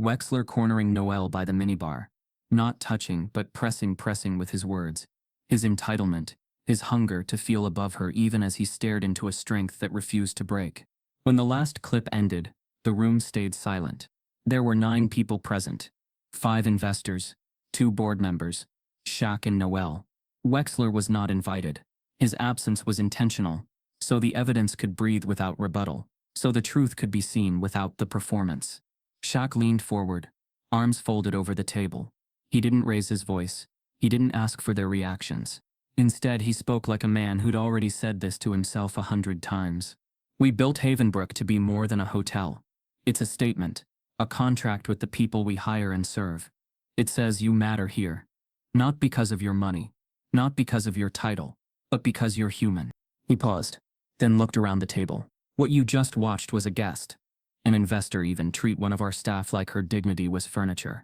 Wexler cornering Noelle by the minibar, not touching but pressing with his words, his entitlement, his hunger to feel above her even as he stared into a strength that refused to break. When the last clip ended, the room stayed silent. There were 9 people present. 5 investors, 2 board members, Shaq and Noelle. Wexler was not invited. His absence was intentional, so the evidence could breathe without rebuttal, so the truth could be seen without the performance. Shaq leaned forward, arms folded over the table. He didn't raise his voice. He didn't ask for their reactions. Instead, he spoke like a man who'd already said this to himself 100 times. We built Havenbrook to be more than a hotel. It's a statement, a contract with the people we hire and serve. It says you matter here. Not because of your money, not because of your title, but because you're human. He paused, then looked around the table. What you just watched was a guest. An investor even treat one of our staff like her dignity was furniture.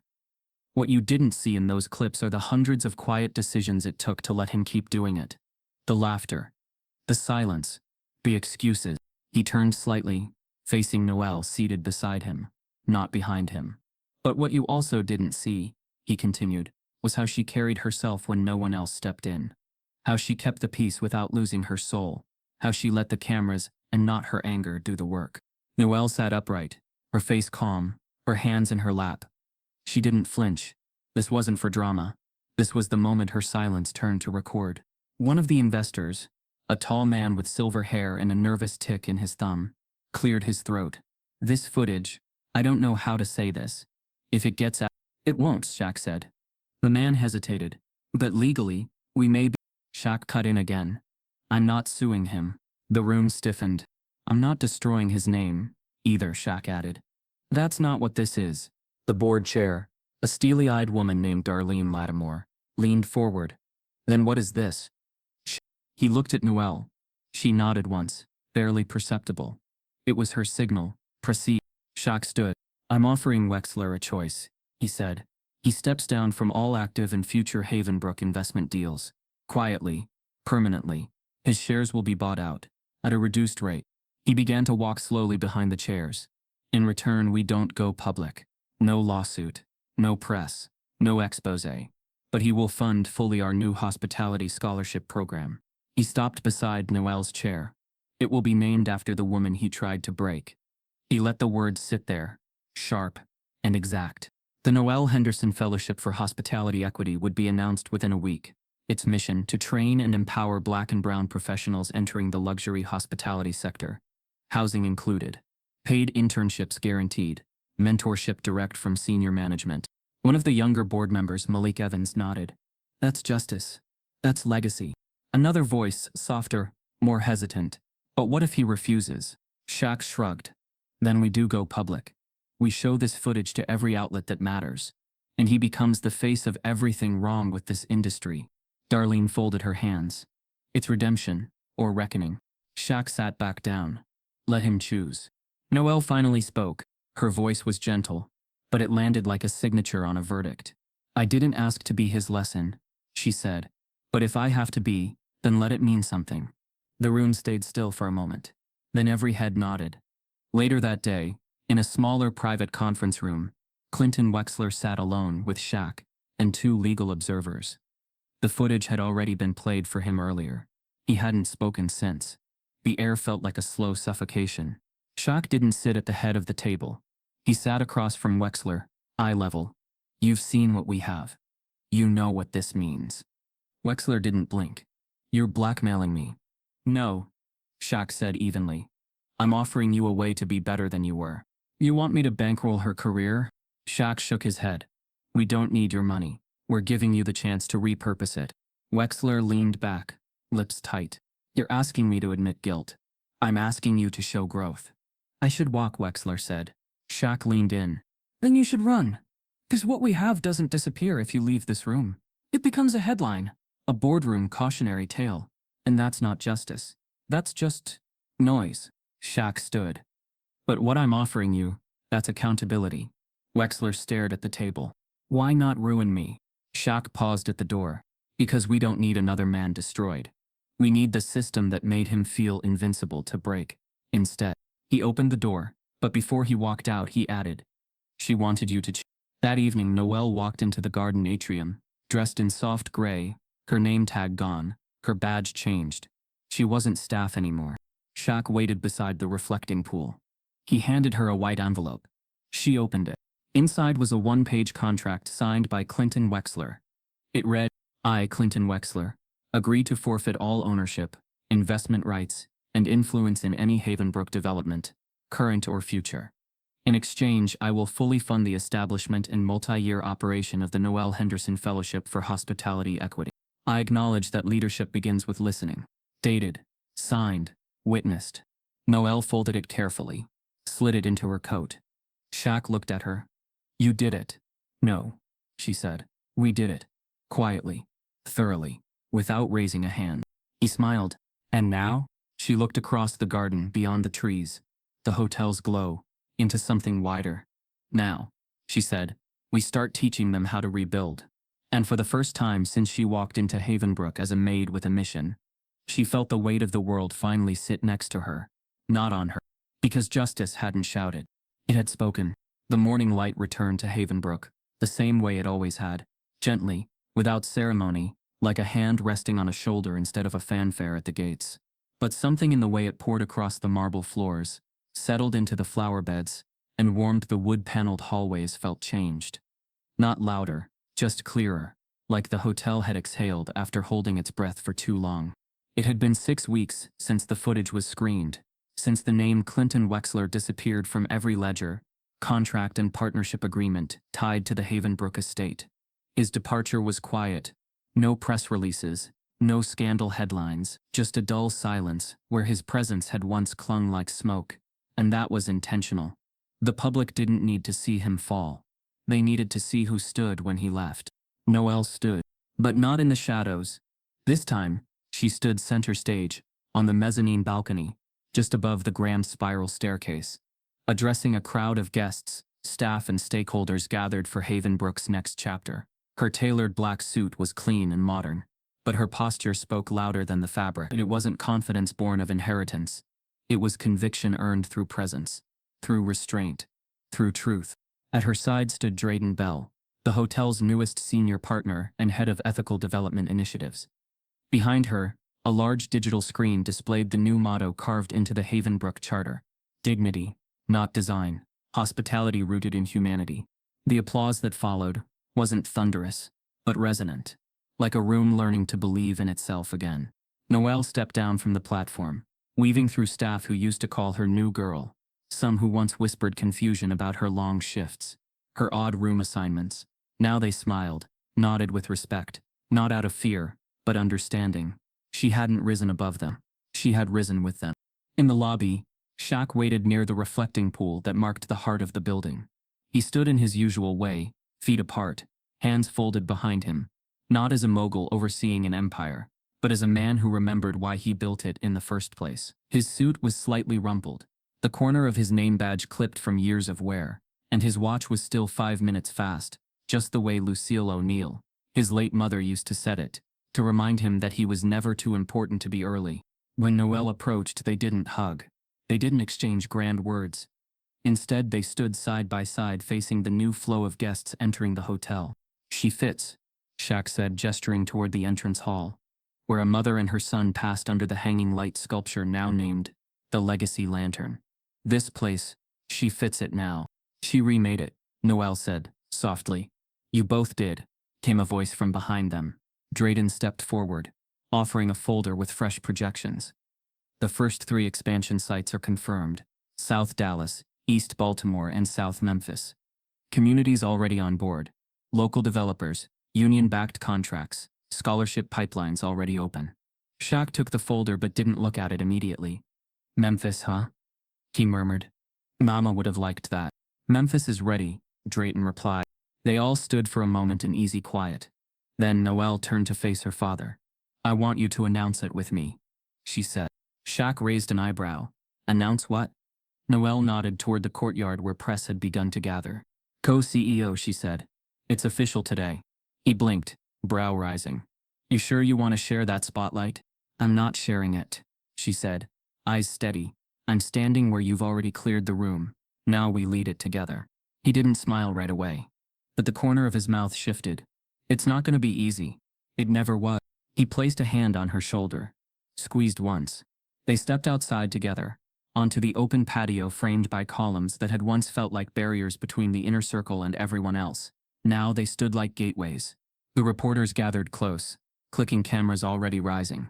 What you didn't see in those clips are the hundreds of quiet decisions it took to let him keep doing it. The laughter, the silence, the excuses. He turned slightly, facing Noelle seated beside him, not behind him. But what you also didn't see, he continued, was how she carried herself when no one else stepped in. How she kept the peace without losing her soul. How she let the cameras, and not her anger, do the work. Noelle sat upright, her face calm, her hands in her lap. She didn't flinch. This wasn't for drama. This was the moment her silence turned to record. One of the investors, a tall man with silver hair and a nervous tick in his thumb, cleared his throat. This footage, I don't know how to say this. If it gets out, it won't, Shaq said. The man hesitated. But legally, we may be. Shaq cut in again. I'm not suing him. The room stiffened. I'm not destroying his name, either, Shaq added. That's not what this is. The board chair, a steely-eyed woman named Darlene Lattimore, leaned forward. Then what is this? He looked at Noelle. She nodded once, barely perceptible. It was her signal, Proceed. Shaq stood. I'm offering Wexler a choice, he said. He steps down from all active and future Havenbrook investment deals. Quietly. Permanently. His shares will be bought out. At a reduced rate. He began to walk slowly behind the chairs. In return, we don't go public. No lawsuit. No press. No expose. But he will fund fully our new hospitality scholarship program. He stopped beside Noelle's chair. It will be named after the woman he tried to break. He let the words sit there, sharp and exact. The Noelle Henderson Fellowship for Hospitality Equity would be announced within a week. Its mission to train and empower Black and brown professionals entering the luxury hospitality sector. Housing included. Paid internships guaranteed. Mentorship direct from senior management. One of the younger board members, Malik Evans, nodded. That's justice. That's legacy. Another voice, softer, more hesitant. But what if he refuses? Shaq shrugged. Then we do go public. We show this footage to every outlet that matters. And he becomes the face of everything wrong with this industry. Darlene folded her hands. It's redemption, or reckoning. Shaq sat back down. Let him choose. Noelle finally spoke. Her voice was gentle, but it landed like a signature on a verdict. I didn't ask to be his lesson, she said. But if I have to be, then let it mean something. The room stayed still for a moment. Then every head nodded. Later that day, in a smaller private conference room, Clinton Wexler sat alone with Shaq and two legal observers. The footage had already been played for him earlier. He hadn't spoken since. The air felt like a slow suffocation. Shaq didn't sit at the head of the table. He sat across from Wexler, eye level. You've seen what we have. You know what this means. Wexler didn't blink. You're blackmailing me. No, Shaq said evenly. I'm offering you a way to be better than you were. You want me to bankroll her career? Shaq shook his head. We don't need your money. We're giving you the chance to repurpose it. Wexler leaned back, lips tight. You're asking me to admit guilt. I'm asking you to show growth. I should walk, Wexler said. Shaq leaned in. Then you should run. Because what we have doesn't disappear if you leave this room. It becomes a headline, a boardroom cautionary tale. And that's not justice. That's just noise. Shaq stood. But what I'm offering you, that's accountability. Wexler stared at the table. Why not ruin me? Shaq paused at the door. Because we don't need another man destroyed. We need the system that made him feel invincible to break. Instead, he opened the door, but before he walked out he added, she wanted you to That evening Noelle walked into the garden atrium, dressed in soft gray, her name tag gone, her badge changed. She wasn't staff anymore. Shaq waited beside the reflecting pool. He handed her a white envelope. She opened it. Inside was a one-page contract signed by Clinton Wexler. It read, I, Clinton Wexler, agree to forfeit all ownership, investment rights, and influence in any Havenbrook development, current or future. In exchange, I will fully fund the establishment and multi-year operation of the Noelle Henderson Fellowship for Hospitality Equity. I acknowledge that leadership begins with listening. Dated, signed, witnessed. Noelle folded it carefully, slid it into her coat. Shaq looked at her. You did it. No, she said. We did it. Quietly, thoroughly, without raising a hand. He smiled. And now? She looked across the garden beyond the trees, the hotel's glow, into something wider. Now, she said, we start teaching them how to rebuild. And for the first time since she walked into Havenbrook as a maid with a mission, she felt the weight of the world finally sit next to her, not on her. Because justice hadn't shouted. It had spoken. The morning light returned to Havenbrook, the same way it always had, gently, without ceremony, like a hand resting on a shoulder instead of a fanfare at the gates. But something in the way it poured across the marble floors, settled into the flower beds, and warmed the wood-paneled hallways felt changed. Not louder, just clearer, like the hotel had exhaled after holding its breath for too long. It had been 6 weeks since the footage was screened, since the name Clinton Wexler disappeared from every ledger, contract and partnership agreement tied to the Havenbrook estate. His departure was quiet. No press releases, no scandal headlines, just a dull silence where his presence had once clung like smoke. And that was intentional. The public didn't need to see him fall. They needed to see who stood when he left. Noelle stood, but not in the shadows. This time, she stood center stage, on the mezzanine balcony, just above the grand spiral staircase. addressing a crowd of guests, staff and stakeholders gathered for Havenbrook's next chapter. Her tailored black suit was clean and modern, but her posture spoke louder than the fabric. And it wasn't confidence born of inheritance. It was conviction earned through presence, through restraint, through truth. At her side stood Drayden Bell, the hotel's newest senior partner and head of ethical development initiatives. Behind her, a large digital screen displayed the new motto carved into the Havenbrook Charter: dignity, not design, hospitality rooted in humanity. The applause that followed wasn't thunderous, but resonant, like a room learning to believe in itself again. Noelle stepped down from the platform, weaving through staff who used to call her new girl, some who once whispered confusion about her long shifts, her odd room assignments. Now they smiled, nodded with respect, not out of fear, but understanding. She hadn't risen above them. She had risen with them. In the lobby, Shaq waited near the reflecting pool that marked the heart of the building. He stood in his usual way, feet apart, hands folded behind him, not as a mogul overseeing an empire, but as a man who remembered why he built it in the first place. His suit was slightly rumpled, the corner of his name badge clipped from years of wear, and his watch was still 5 minutes fast, just the way Lucille O'Neill, his late mother, used to set it, to remind him that he was never too important to be early. When Noelle approached, they didn't hug. They didn't exchange grand words. Instead, they stood side by side facing the new flow of guests entering the hotel. "She fits," Shaq said, gesturing toward the entrance hall, where a mother and her son passed under the hanging light sculpture now named the Legacy Lantern. "This place, she fits it now. She remade it," Noelle said, softly. "You both did," came a voice from behind them. Drayden stepped forward, offering a folder with fresh projections. "The first 3 expansion sites are confirmed: South Dallas, East Baltimore, and South Memphis. Communities already on board. Local developers, union-backed contracts, scholarship pipelines already open." Shaq took the folder but didn't look at it immediately. "Memphis, huh?" he murmured. "Mama would have liked that." "Memphis is ready," Drayton replied. They all stood for a moment in easy quiet. Then Noelle turned to face her father. "I want you to announce it with me," she said. Shaq raised an eyebrow. "Announce what?" Noelle nodded toward the courtyard where press had begun to gather. "Co-CEO," she said. "It's official today." He blinked, brow rising. "You sure you want to share that spotlight?" "I'm not sharing it," she said, eyes steady. "I'm standing where you've already cleared the room. Now we lead it together." He didn't smile right away, but the corner of his mouth shifted. "It's not going to be easy. It never was." He placed a hand on her shoulder, squeezed once. They stepped outside together, onto the open patio framed by columns that had once felt like barriers between the inner circle and everyone else. Now they stood like gateways. The reporters gathered close, clicking cameras already rising.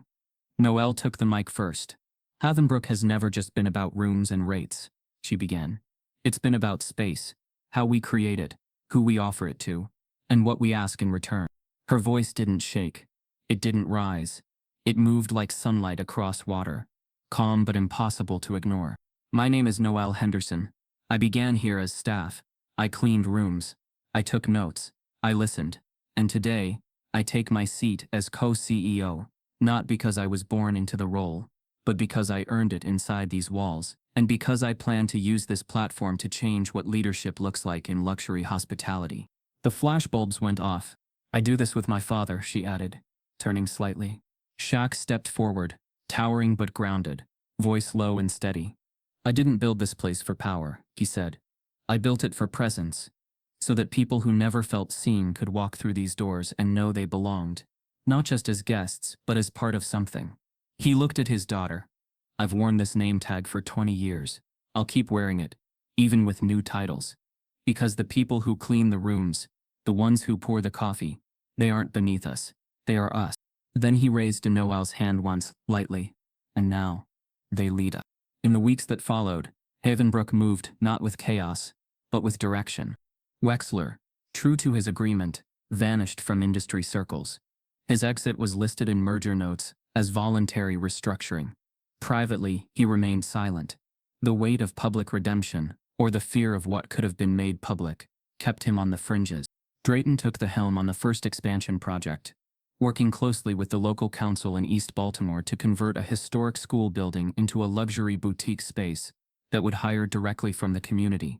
Noelle took the mic first. "Havenbrook has never just been about rooms and rates," she began. "It's been about space, how we create it, who we offer it to, and what we ask in return." Her voice didn't shake. It didn't rise. It moved like sunlight across water, calm but impossible to ignore. "My name is Noelle Henderson. I began here as staff. I cleaned rooms. I took notes. I listened. And today, I take my seat as co-CEO, not because I was born into the role, but because I earned it inside these walls, and because I plan to use this platform to change what leadership looks like in luxury hospitality." The flashbulbs went off. "I do this with my father," she added, turning slightly. Shaq stepped forward, towering but grounded, voice low and steady. "I didn't build this place for power," he said. "I built it for presence, so that people who never felt seen could walk through these doors and know they belonged, not just as guests, but as part of something." He looked at his daughter. "I've worn this name tag for 20 years. I'll keep wearing it, even with new titles. Because the people who clean the rooms, the ones who pour the coffee, they aren't beneath us. They are us." Then he raised Noelle's hand once, lightly. "And now, they lead us." In the weeks that followed, Havenbrook moved not with chaos, but with direction. Wexler, true to his agreement, vanished from industry circles. His exit was listed in merger notes as voluntary restructuring. Privately, he remained silent. The weight of public redemption, or the fear of what could have been made public, kept him on the fringes. Drayton took the helm on the first expansion project, working closely with the local council in East Baltimore to convert a historic school building into a luxury boutique space that would hire directly from the community.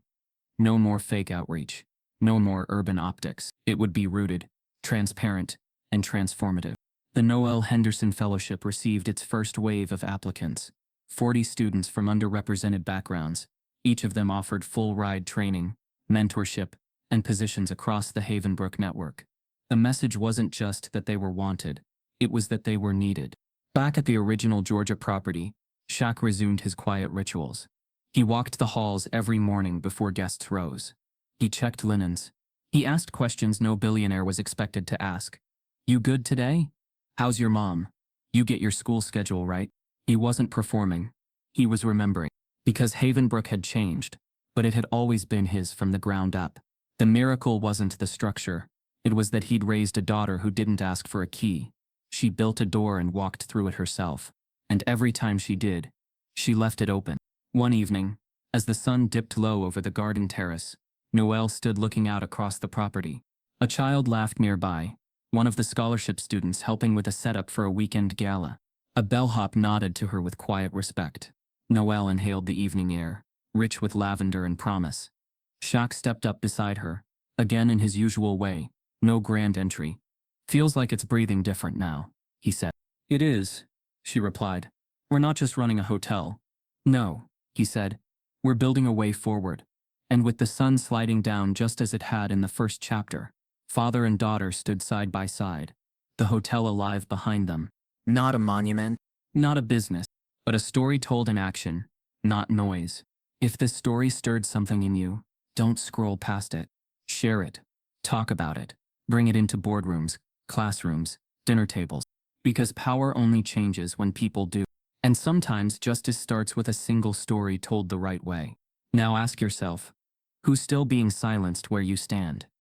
No more fake outreach. No more urban optics. It would be rooted, transparent, and transformative. The Noel Henderson Fellowship received its first wave of applicants, 40 students from underrepresented backgrounds. Each of them offered full-ride training, mentorship, and positions across the Havenbrook network. The message wasn't just that they were wanted, it was that they were needed. Back at the original Georgia property, Shaq resumed his quiet rituals. He walked the halls every morning before guests rose. He checked linens. He asked questions no billionaire was expected to ask. You good today? How's your mom? You get your school schedule right? He wasn't performing. He was remembering. Because Havenbrook had changed, but it had always been his from the ground up. The miracle wasn't the structure. It was that he'd raised a daughter who didn't ask for a key. She built a door and walked through it herself. And every time she did, she left it open. One evening, as the sun dipped low over the garden terrace, Noel stood looking out across the property. A child laughed nearby, one of the scholarship students helping with a setup for a weekend gala. A bellhop nodded to her with quiet respect. Noel inhaled the evening air, rich with lavender and promise. Shaq stepped up beside her, again in his usual way, no grand entry. Feels like it's breathing different now, he said. It is, she replied. We're not just running a hotel. No, he said. We're building a way forward. And with the sun sliding down just as it had in the first chapter, father and daughter stood side by side, the hotel alive behind them. Not a monument, not a business, but a story told in action, not noise. If this story stirred something in you, don't scroll past it. Share it. Talk about it. Bring it into boardrooms, classrooms, dinner tables. Because power only changes when people do. And sometimes justice starts with a single story told the right way. Now ask yourself, who's still being silenced where you stand?